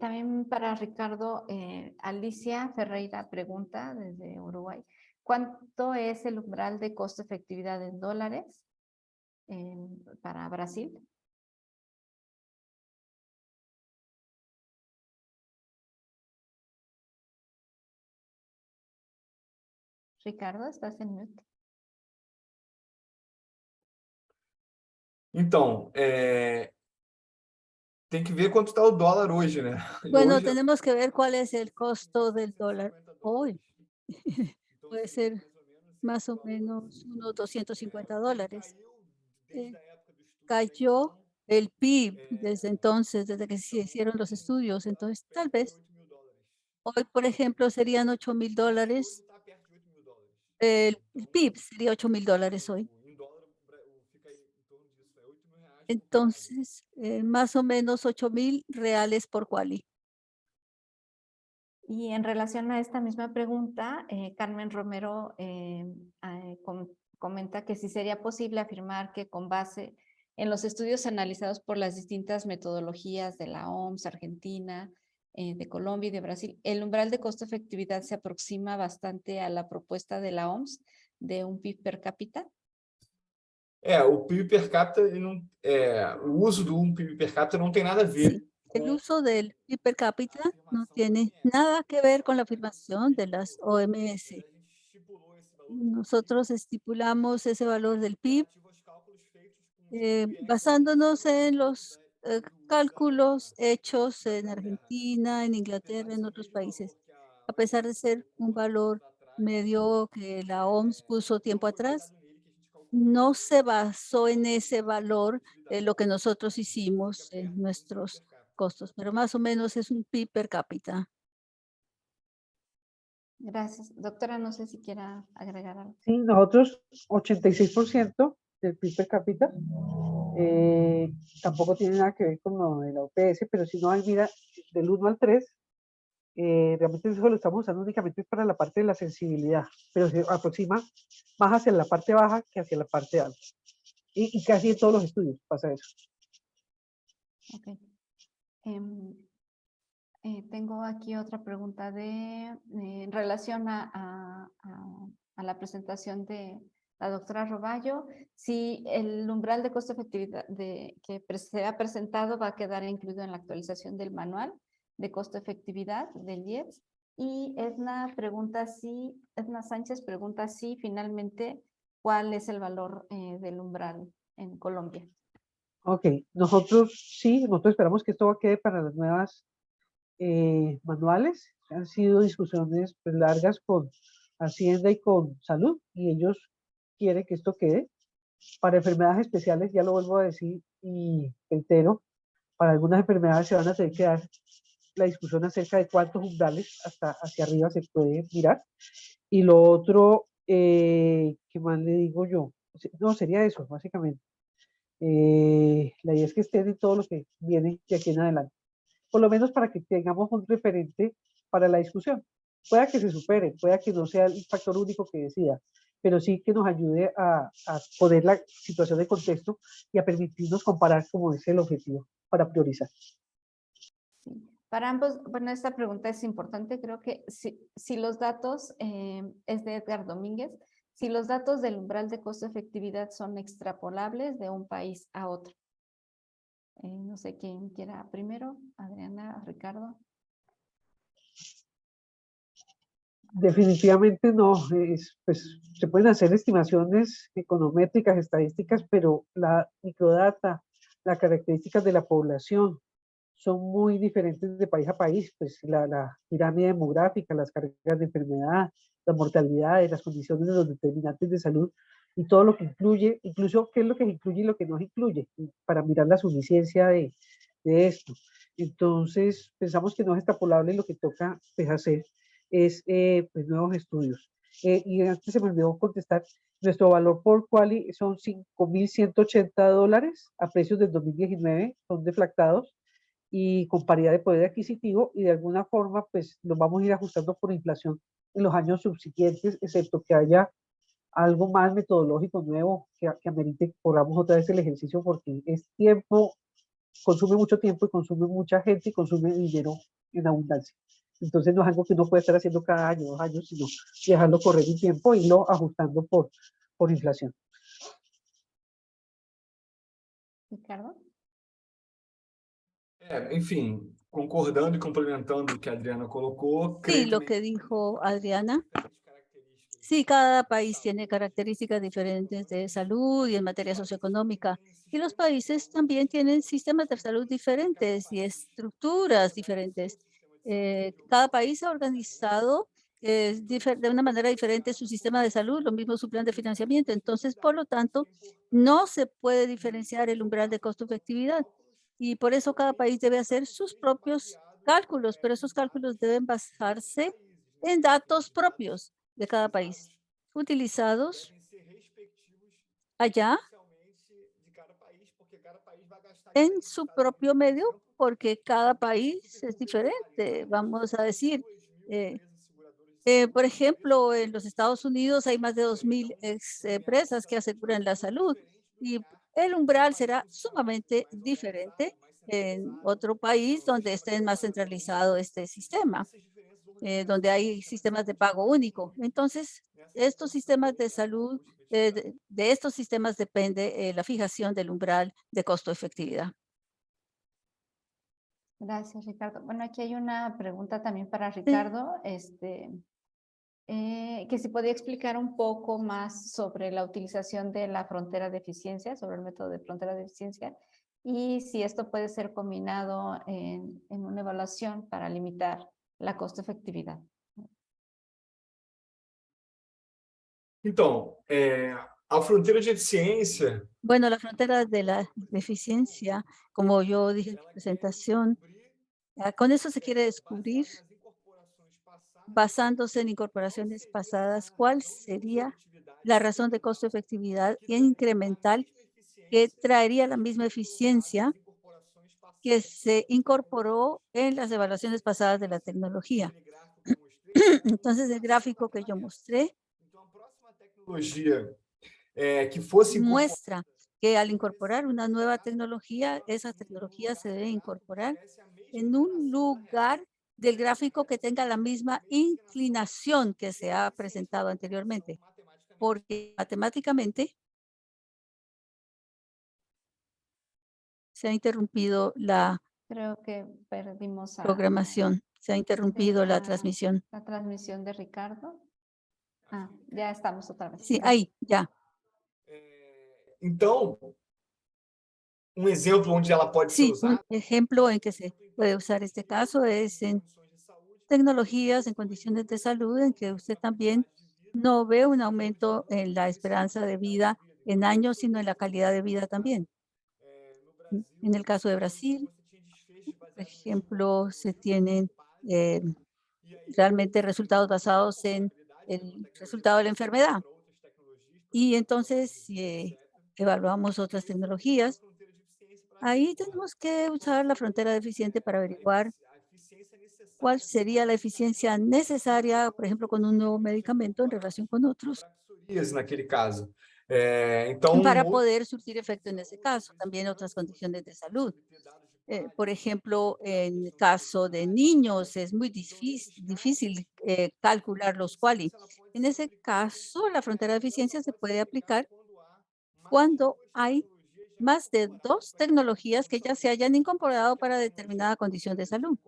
También para Ricardo, Alicia Ferreira pregunta desde Uruguay, ¿cuánto es el umbral de costo efectividad en dólares para Brasil? Ricardo, estás en mute. Então, tem que ver quanto está o dólar hoje, né? Bueno, Hoje, tenemos que ver cuál es el costo del dólar hoy. Puede ser más o menos unos $250. Cayó el PIB desde entonces, desde que se hicieron los estudios. Entonces, tal vez hoy, por ejemplo, serían $8,000. El PIB sería $8,000 hoy. Entonces, más o menos $8,000 por Quali. Y en relación a esta misma pregunta, Carmen Romero comenta que si sería posible afirmar que con base en los estudios analizados por las distintas metodologías de la OMS, Argentina, de Colombia y de Brasil, el umbral de costo-efectividad se aproxima bastante a la propuesta de la OMS de un PIB per cápita. o PIB per capita, o uso do PIB per capita não tem nada a ver. Sí. El uso del PIB per cápita no tiene nada que ver con la afirmación de las OMS. Nosotros estipulamos ese valor del PIB basándonos en los cálculos hechos en Argentina, en Inglaterra, en otros países. A pesar de ser un valor medio que la OMS puso tiempo atrás, no se basó en ese valor lo que nosotros hicimos en nuestros costos, pero más o menos es un PIB per cápita. Gracias. Doctora, no sé si quiera agregar algo. Sí, nosotros 86% del PIB per cápita. Tampoco tiene nada que ver con lo de la OPS, pero si no, mira, del 1 al 3, realmente eso lo estamos usando únicamente para la parte de la sensibilidad, pero se aproxima más hacia la parte baja que hacia la parte alta. Y casi en todos los estudios pasa eso. Ok. Tengo aquí otra pregunta en relación a la presentación de la doctora Roballo. Si el umbral de costo-efectividad que se ha presentado va a quedar incluido en la actualización del manual de costo-efectividad del IEPS. Y Edna Sánchez pregunta si finalmente cuál es el valor del umbral en Colombia. Ok, nosotros esperamos que esto quede para las nuevas manuales. Han sido discusiones pues, largas con Hacienda y con Salud y ellos quieren que esto quede. Para enfermedades especiales, ya lo vuelvo a decir y reitero, para algunas enfermedades se van a tener que dar la discusión acerca de cuántos umbrales hasta hacia arriba se puede mirar. Y lo otro, ¿qué más le digo yo? No, sería eso, básicamente. La idea es que estén en todo lo que viene de aquí en adelante. Por lo menos para que tengamos un referente para la discusión. Pueda que se supere, pueda que no sea el factor único que decida, pero sí que nos ayude a poner la situación de contexto y a permitirnos comparar como es el objetivo para priorizar. Para ambos, bueno, esta pregunta es importante. Creo que si los datos, es de Edgar Domínguez, si los datos del umbral de costo-efectividad son extrapolables de un país a otro. No sé quién quiera primero, Adriana, Ricardo. Definitivamente no, pues se pueden hacer estimaciones econométricas, estadísticas, pero la microdata, las características de la población son muy diferentes de país a país, pues la pirámide demográfica, las cargas de enfermedad, la mortalidad, las condiciones de los determinantes de salud y todo lo que incluye, incluso qué es lo que incluye y lo que no incluye, para mirar la suficiencia de esto. Entonces, pensamos que no es extrapolable, lo que toca pues, hacer es pues, nuevos estudios. Y antes se me olvidó contestar, nuestro valor por quali son $5,180 a precios del 2019, son deflactados y con paridad de poder adquisitivo, y de alguna forma pues los vamos a ir ajustando por inflación en los años subsiguientes, excepto que haya algo más metodológico nuevo que amerite que podamos otra vez el ejercicio, porque es tiempo, consume mucho tiempo y consume mucha gente y consume dinero en abundancia. Entonces no es algo que uno puede estar haciendo cada año, 2 años, sino dejarlo correr un tiempo y irlo ajustando por inflación. Ricardo. Enfim, concordando e complementando o que a Adriana colocou, Sí, creio lo também que dijo Adriana. diferentes características Sí, cada país tiene características diferentes de salud y en materia socioeconómica. Y los países también tienen sistemas de salud diferentes y estructuras diferentes. Cada país ha organizado de una manera diferente su sistema de salud, lo mismo su plan de financiamiento. Entonces, por lo tanto, no se puede diferenciar el umbral de costo-efectividad. Y por eso cada país debe hacer sus propios cálculos, pero esos cálculos deben basarse en datos propios de cada país, utilizados devem ser respectivos allá inicialmente de cada país, porque cada país vai gastar en diferente. su Estados propio Unidos, por medio, exemplo, porque cada fica país es diferente. pulverizado, Vamos a decir, 2.000 empresas seguradoras de saúde, por diferentes ejemplo, en los seguradores. Estados Unidos hay más de 2.000 empresas que aseguran la salud y el umbral será sumamente diferente en otro país donde esté más centralizado este sistema, donde hay sistemas de pago único. Entonces, estos sistemas de salud, de estos sistemas depende la fijación del umbral de costo-efectividad. Gracias, Ricardo. Bueno, aquí hay una pregunta también para Ricardo, que si podía explicar un poco más sobre la utilización de la frontera de eficiencia, sobre el método de frontera de eficiencia, y si esto puede ser combinado en una evaluación para limitar la costo-efectividad. Então, a fronteira de eficiência, Bueno, la frontera de la eficiencia, como yo dije en mi ela quer presentación, descobrir, con eso se quiere descubrir, baseado nas incorporações passadas, basándose en qual incorporaciones seria pasadas, essa cuál razão de sería custo-efetividade la razón de costo-efectividad que incremental que traería la misma eficiencia nas incorporações que passadas. se incorporó en las evaluaciones pasadas de la tecnología. Aquele gráfico que eu mostrei é uma Entonces, el gráfico comparação que yo paralela. mostré Então, a próxima tecnologia que fosse incorporada muestra que al incorporar una nueva tecnología, esa tecnología se debe incorporar oferece a mesma en un inclinação na reta. lugar del gráfico que tenga la misma inclinación que se ha presentado anteriormente, porque matemáticamente se ha interrumpido la Creo que perdimos programación, se ha interrumpido la transmisión. la transmisión de Ricardo. Ya estamos otra vez. Sí, Gracias. ahí, ya. Então, exemplo onde ela pode ser Sí, un usada ejemplo en que se puede usar este caso es en tecnologías en condiciones de salud en que usted también no ve un aumento en la esperanza de vida en años, sino en la calidad de vida también. En el caso de Brasil, por ejemplo, se tienen eh, realmente resultados basados en el resultado de la enfermedad. Y entonces, si evaluamos otras tecnologías, ahí tenemos que usar la frontera deficiente para averiguar cuál sería la eficiencia necesaria, por ejemplo, con un nuevo medicamento en relación con otros, naquele caso. Para poder surtir efecto en ese caso, también otras condiciones de salud. Por ejemplo, en el caso de niños es muy difícil calcular los QALY. En ese caso, la frontera de eficiencia se puede aplicar cuando hay más de 2 tecnologías que ya se hayan incorporado para determinada condición de salud.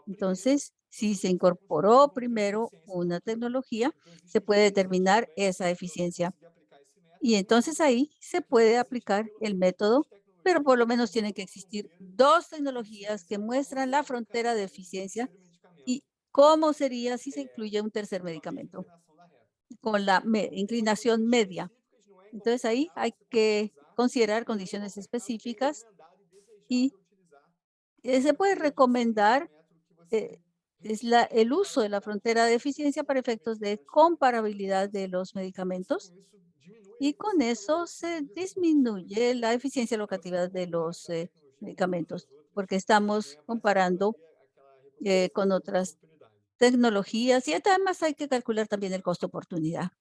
Entonces, si se incorporó primero una tecnología, se puede determinar esa eficiencia. Y entonces ahí se puede aplicar el método, pero por lo menos tienen que existir 2 tecnologías que muestran la frontera de eficiencia y cómo sería si se incluye un tercer medicamento con la inclinación media. Entonces ahí hay que considerar condiciones específicas y se puede recomendar el uso de la frontera de eficiencia para efectos de comparabilidad de los medicamentos, y con eso se disminuye la eficiencia locativa de los medicamentos, porque estamos comparando con otras tecnologías y además hay que calcular también el costo oportunidad.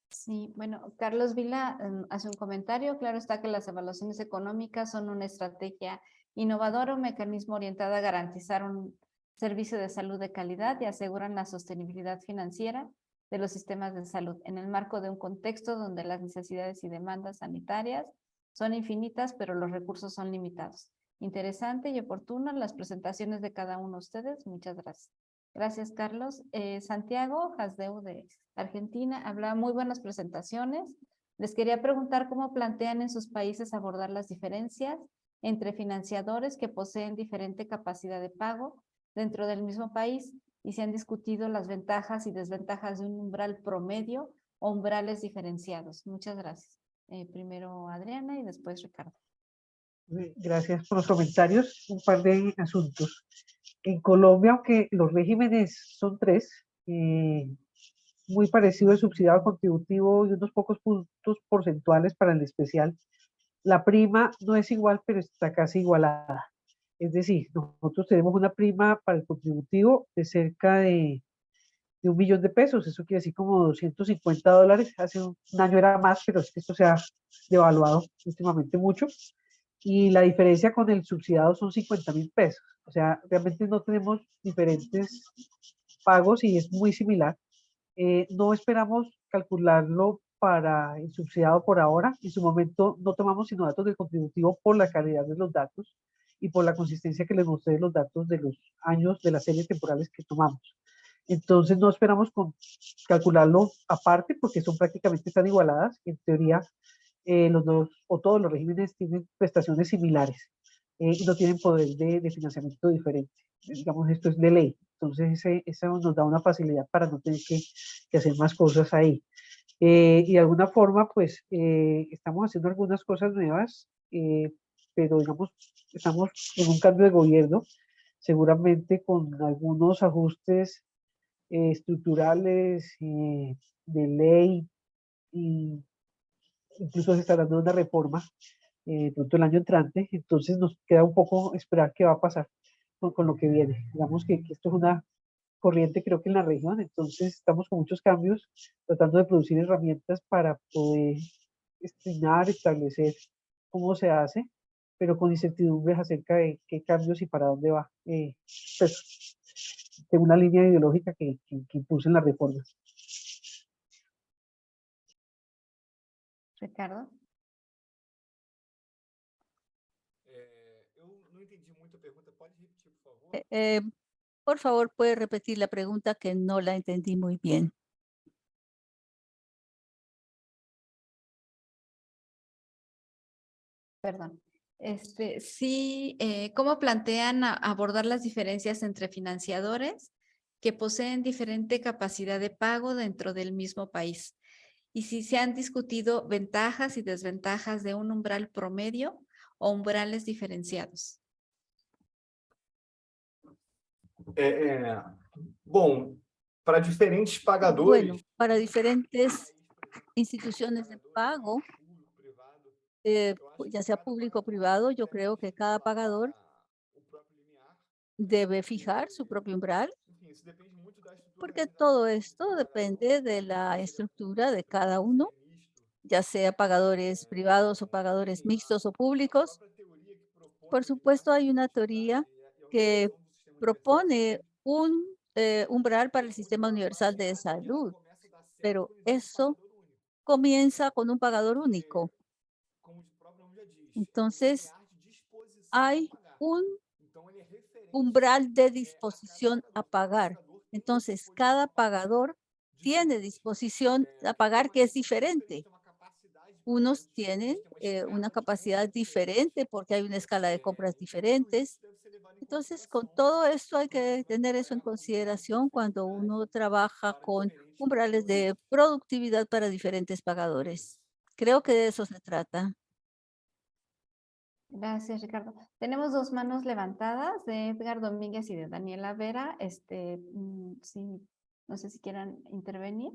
Sí, bueno, Carlos Vila hace un comentario. Claro está que las evaluaciones económicas son una estrategia innovadora, un mecanismo orientado a garantizar un servicio de salud de calidad y aseguran la sostenibilidad financiera de los sistemas de salud en el marco de un contexto donde las necesidades y demandas sanitarias son infinitas, pero los recursos son limitados. Interesante y oportuno las presentaciones de cada uno de ustedes. Muchas gracias. Gracias, Carlos. Santiago Hasdeu de Argentina habla muy buenas presentaciones. Les quería preguntar cómo plantean en sus países abordar las diferencias entre financiadores que poseen diferente capacidad de pago dentro del mismo país y si han discutido las ventajas y desventajas de un umbral promedio o umbrales diferenciados. Muchas gracias. Primero Adriana y después Ricardo. Gracias por los comentarios. Un par de asuntos. En Colombia, aunque los regímenes son 3, muy parecido el subsidiado contributivo y unos pocos puntos porcentuales para el especial, la prima no es igual, pero está casi igualada. Es decir, nosotros tenemos una prima para el contributivo de cerca de 1 millón de pesos. Eso quiere decir como $250. Hace un año era más, pero es que esto se ha devaluado últimamente mucho. Y la diferencia con el subsidiado son 50.000 pesos. O sea, realmente no tenemos diferentes pagos y es muy similar. No esperamos calcularlo para el subsidiado por ahora. En su momento no tomamos sino datos del contributivo por la calidad de los datos y por la consistencia que les mostré de los datos de los años de las series temporales que tomamos. Entonces no esperamos calcularlo aparte porque son prácticamente tan igualadas. En teoría, los dos o todos los regímenes tienen prestaciones similares y no tienen poder de financiamiento diferente. Digamos, esto es de ley. Entonces, eso nos da una facilidad para no tener que hacer más cosas ahí. Y de alguna forma, pues, estamos haciendo algunas cosas nuevas, pero digamos, estamos en un cambio de gobierno, seguramente con algunos ajustes estructurales, de ley, y incluso se está dando una reforma pronto el año entrante, entonces nos queda un poco esperar qué va a pasar con lo que viene. Digamos que esto es una corriente creo que en la región, entonces estamos con muchos cambios, tratando de producir herramientas para poder establecer cómo se hace, pero con incertidumbres acerca de qué cambios y para dónde va, pues, de una línea ideológica que impulsen las reformas. Ricardo. Eu não entendi muito a pergunta. Pode repetir, por favor? Por favor, puede repetir la pregunta que no la entendí muy bien. Perdón. Sí, ¿cómo plantean abordar las diferencias entre financiadores que poseen diferente capacidad de pago dentro del mismo país? Y si se han discutido ventajas y desventajas de un umbral promedio o umbrales diferenciados. Bom, para diferentes pagadores. Bueno, para diferentes instituciones de pago, ya sea público o privado, yo creo que cada pagador debe fijar su propio umbral Porque todo esto depende de la estructura de cada uno, ya sea pagadores privados o pagadores mixtos o públicos. Por supuesto, hay una teoría que propone un umbral para el sistema universal de salud, pero eso comienza con un pagador único. Entonces, hay un umbral de disposición a pagar. Entonces, cada pagador tiene disposición a pagar que es diferente. Unos tienen una capacidad diferente porque hay una escala de compras diferentes. Entonces, con todo esto hay que tener eso en consideración cuando uno trabaja con umbrales de productividad para diferentes pagadores. Creo que de eso se trata. Gracias, Ricardo. Tenemos dos manos levantadas de Edgar Domínguez y de Daniela Vera. Sí, no sé si quieran intervenir.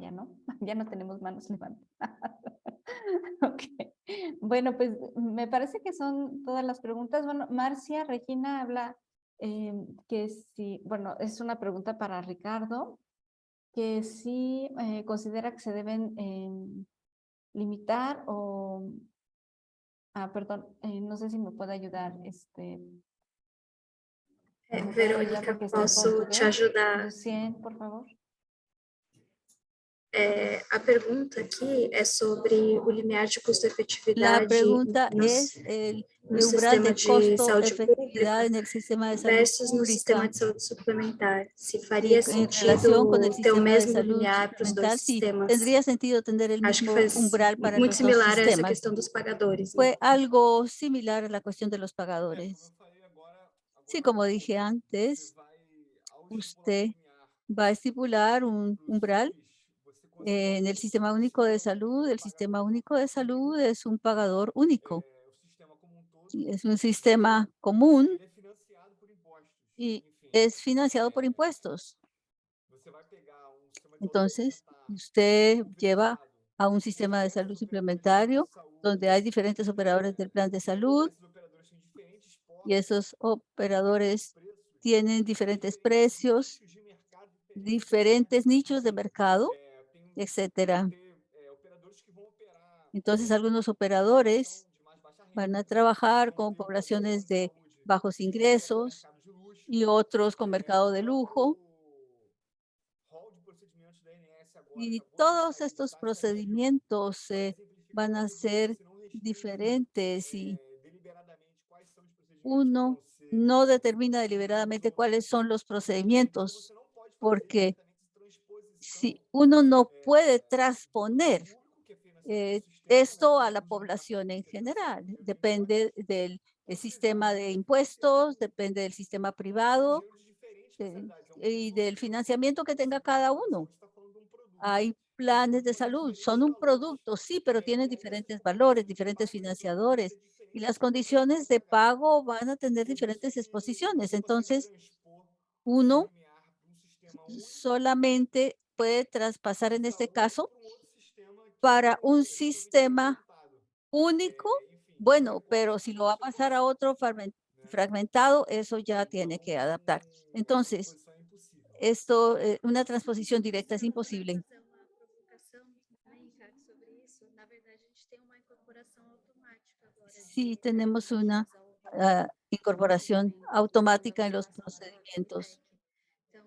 Ya no, ya no tenemos manos levantadas. Ok. Bueno, pues me parece que son todas las preguntas. Bueno, Marcia Regina habla que sí, bueno, es una pregunta para Ricardo, que sí considera que se deben limitar o, perdón, no sé si me puede ayudar, Verônica, posso te ajudar? Lucien, por favor. A pergunta aqui é sobre o limiar de La custo-efetividade pregunta no es el no umbral sistema de de saúde costo-efectividad pública en el sistema de salud versus no sistema pública de saúde suplementar. Se y faria en relación con el sentido ter o sistema de mesmo salud limiar para os dois suplementar. Sí, sistemas? tendría sentido tener el Acho que mismo faz umbral para muito los dos similar a essa sistemas. questão dos pagadores, né? Fue algo similar a la cuestión de los pagadores. Sí, como dije antes, usted va a estipular un umbral en el sistema único de salud. El sistema único de salud es un pagador único. Es un sistema común y es financiado por impuestos. Entonces, usted lleva a un sistema de salud suplementario donde hay diferentes operadores del plan de salud y esos operadores tienen diferentes precios, diferentes nichos de mercado, etcétera. Entonces, algunos operadores van a trabajar con poblaciones de bajos ingresos y otros con mercado de lujo. Y todos estos procedimientos van a ser diferentes y uno no determina deliberadamente cuáles son los procedimientos, porque si uno no puede transponer esto a la población en general, depende del sistema de impuestos, depende del sistema privado y del financiamiento que tenga cada uno. Hay planes de salud, son un producto, sí, pero tienen diferentes valores, diferentes financiadores y las condiciones de pago van a tener diferentes exposiciones. Entonces, uno solamente puede traspasar en este caso para un sistema único, bueno, pero si lo va a pasar a otro fragmentado, eso ya tiene que adaptar. Entonces, esto, una transposición directa es imposible. Fazer uma provocação também, Ricardo, sobre isso. Na verdade, a gente tem uma incorporação automática agora Sí, de tenemos una ao incorporación automática en los procedimientos. Então,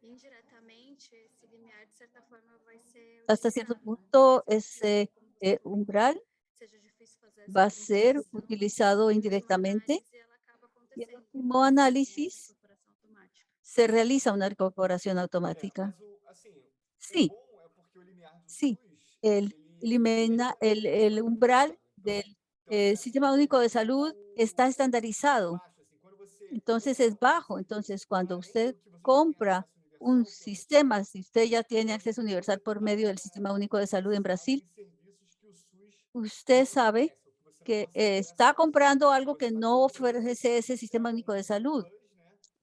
indiretamente, esse limiar, de certa forma, vai ser Hasta cierto utilizado, né? punto, Mesmo que ese umbral seja difícil fazer essa va a ser comprovação, utilizado depois de uma indirectamente análise, ela acaba y en el acontecendo último essa análisis incorporação automática. se realiza una incorporación automática. Sí, sí, el umbral del Sistema Único de Salud está estandarizado. Entonces es bajo. Entonces, cuando usted compra un sistema, si usted ya tiene acceso universal por medio del Sistema Único de Salud en Brasil, usted sabe que está comprando algo que no ofrece ese Sistema Único de Salud,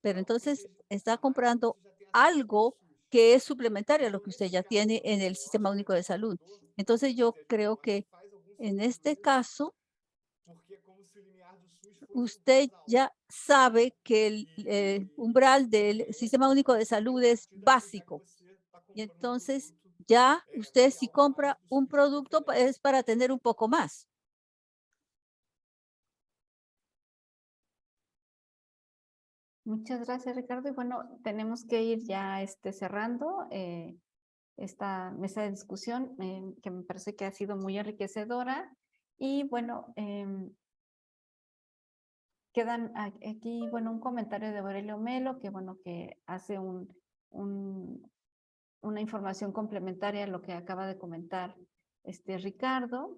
pero entonces está comprando algo que es suplementario a lo que usted ya tiene en el Sistema Único de Salud. Entonces yo creo que en este caso usted ya sabe que el umbral del Sistema Único de Salud es básico. Y entonces ya usted si compra un producto es para tener un poco más. Muchas gracias, Ricardo. Y bueno, tenemos que ir ya cerrando esta mesa de discusión que me parece que ha sido muy enriquecedora. Y bueno, quedan aquí, bueno, un comentario de Aurelio Melo que, bueno, que hace una información complementaria a lo que acaba de comentar Ricardo.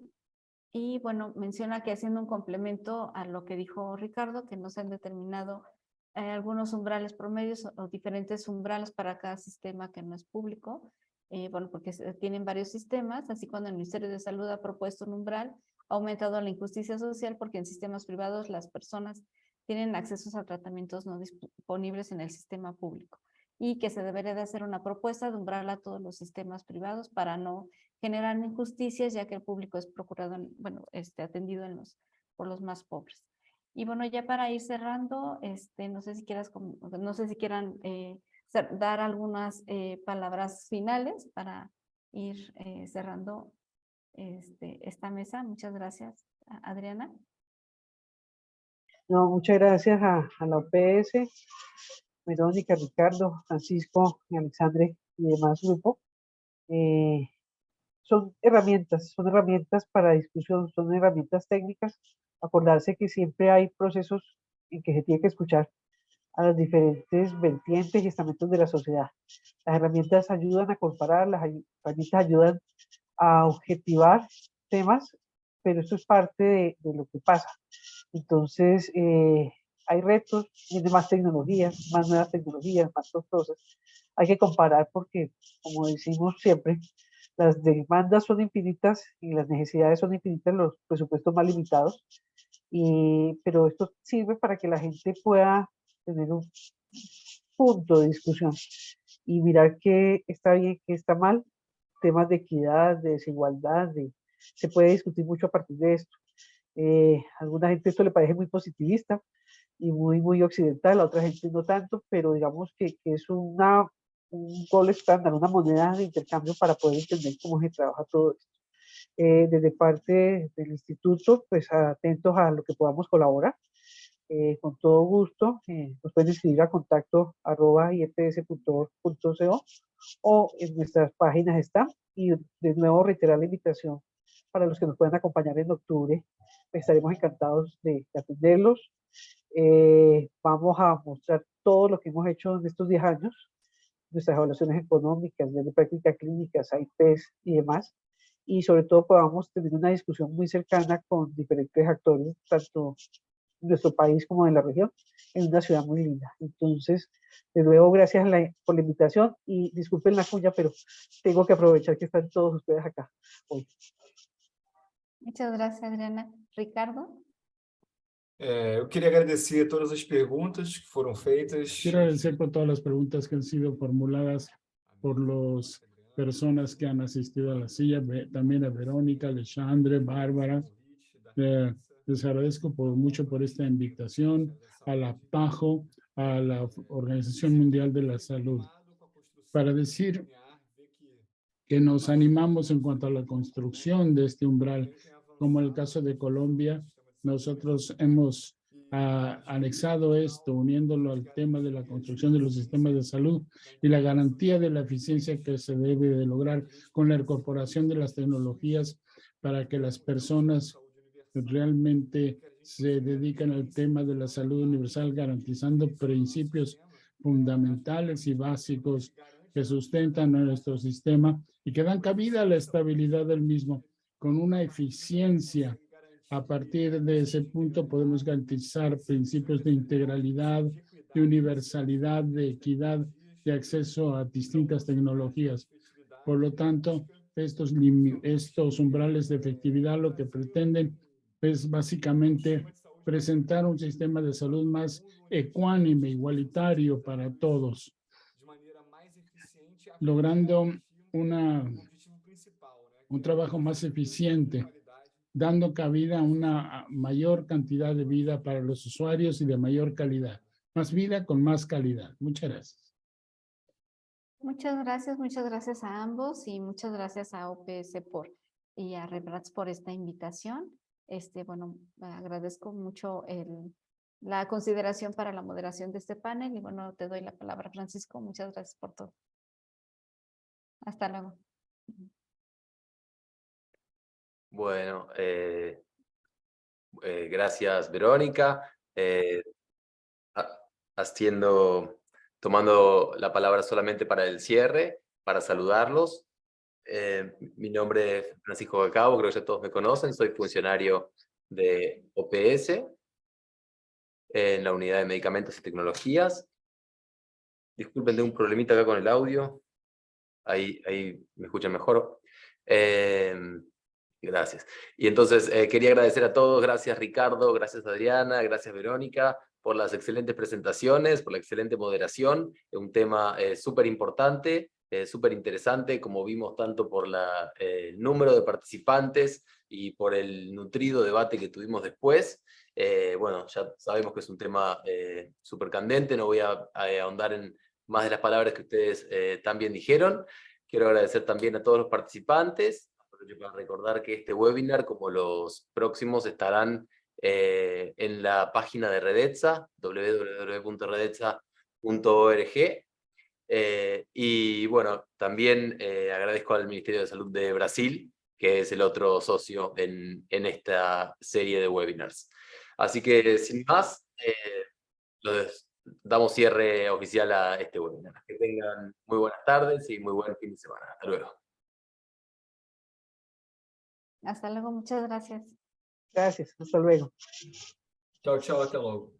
Y bueno, menciona que haciendo un complemento a lo que dijo Ricardo, que no se han determinado algunos umbrales promedios o diferentes umbrales para cada sistema que no es público. Bueno, porque tienen varios sistemas, así cuando el Ministerio de Salud ha propuesto un umbral, ha aumentado la injusticia social porque en sistemas privados las personas tienen accesos a tratamientos no disponibles en el sistema público y que se debería de hacer una propuesta de umbral a todos los sistemas privados para no generar injusticias, ya que el público es procurado, bueno, atendido por los más pobres. Y bueno, ya para ir cerrando, no sé si quieran dar algunas palabras finales para ir cerrando esta mesa. Muchas gracias, Adriana. No, muchas gracias a la OPS, Verónica, Ricardo, Francisco, Alexandre y demás grupo. Son herramientas para discusión, son herramientas técnicas. Acordarse que siempre hay procesos en que se tiene que escuchar a las diferentes vertientes y estamentos de la sociedad. Las herramientas ayudan a comparar, las herramientas ayudan a objetivar temas, pero esto es parte de lo que pasa. Entonces, hay retos, viene más tecnologías, más nuevas tecnologías, más costosas. Hay que comparar porque, como decimos siempre, las demandas son infinitas y las necesidades son infinitas, los presupuestos más limitados. Pero esto sirve para que la gente pueda tener un punto de discusión y mirar qué está bien, qué está mal, temas de equidad, de desigualdad, se puede discutir mucho a partir de esto. A alguna gente esto le parece muy positivista y muy occidental, a otra gente no tanto, pero digamos que es un gold estándar, una moneda de intercambio para poder entender cómo se trabaja todo esto. Desde parte del instituto, pues atentos a lo que podamos colaborar. Con todo gusto, nos pueden escribir a contacto@ips.org.co o en nuestras páginas están. Y de nuevo reiterar la invitación para los que nos puedan acompañar en octubre. Estaremos encantados de atenderlos. Vamos a mostrar todo lo que hemos hecho en estos 10 años, nuestras evaluaciones económicas, de práctica clínicas, IPs y demás. Y sobre todo podamos tener una discusión muy cercana con diferentes actores, tanto en nuestro país como en la región, en una ciudad muy linda. Entonces, de nuevo, gracias por la invitación y disculpen la cuña, pero tengo que aprovechar que están todos ustedes acá hoy. Muchas gracias, Adriana. Ricardo. Eu queria agradecer todas as perguntas que foram feitas. Quiero agradecer por todas las preguntas que han sido formuladas por las personas que han asistido a la silla, también a Verónica, Alexandre, Bárbara. Les agradezco mucho por esta invitación, a la PAHO, a la Organización Mundial de la Salud, para decir que nos animamos en cuanto a la construcción de este umbral. Como en el caso de Colombia, nosotros hemos anexado esto, uniéndolo al tema de la construcción de los sistemas de salud y la garantía de la eficiencia que se debe de lograr con la incorporación de las tecnologías para que las personas realmente se dedican al tema de la salud universal, garantizando principios fundamentales y básicos que sustentan a nuestro sistema y que dan cabida a la estabilidad del mismo, con una eficiencia. A partir de ese punto podemos garantizar principios de integralidad, de universalidad, de equidad, de acceso a distintas tecnologías. Por lo tanto, estos umbrales de efectividad lo que pretenden es básicamente presentar un sistema de salud más ecuánime, igualitario para todos, logrando un trabajo más eficiente dando cabida a una mayor cantidad de vida para los usuarios y de mayor calidad. Más vida con más calidad. Muchas gracias. Muchas gracias a ambos y muchas gracias a OPS y a Rebrats por esta invitación. Bueno, agradezco mucho la consideración para la moderación de este panel y bueno, te doy la palabra, Francisco. Muchas gracias por todo. Hasta luego. Bueno, gracias, Verónica. Tomando la palabra solamente para el cierre, para saludarlos. Mi nombre es Francisco Cacao, creo que ya todos me conocen, soy funcionario de OPS en la unidad de medicamentos y tecnologías. Disculpen, tengo un problemita acá con el audio. Ahí me escuchan mejor. Gracias. Y entonces quería agradecer a todos, gracias Ricardo, gracias Adriana, gracias Verónica, por las excelentes presentaciones, por la excelente moderación. Es un tema súper importante, súper interesante, como vimos tanto por el número de participantes y por el nutrido debate que tuvimos después. Bueno, ya sabemos que es un tema súper candente, no voy a ahondar en más de las palabras que ustedes también dijeron. Quiero agradecer también a todos los participantes, para recordar que este webinar, como los próximos, estarán en la página de Redetsa, www.redetsa.org. Y bueno, también agradezco al Ministerio de Salud de Brasil, que es el otro socio en esta serie de webinars. Así que, sin más, damos cierre oficial a este webinar. Que tengan muy buenas tardes y muy buen fin de semana. Hasta luego. Hasta luego, muchas gracias. Gracias, hasta luego. Tchau, tchau, até logo.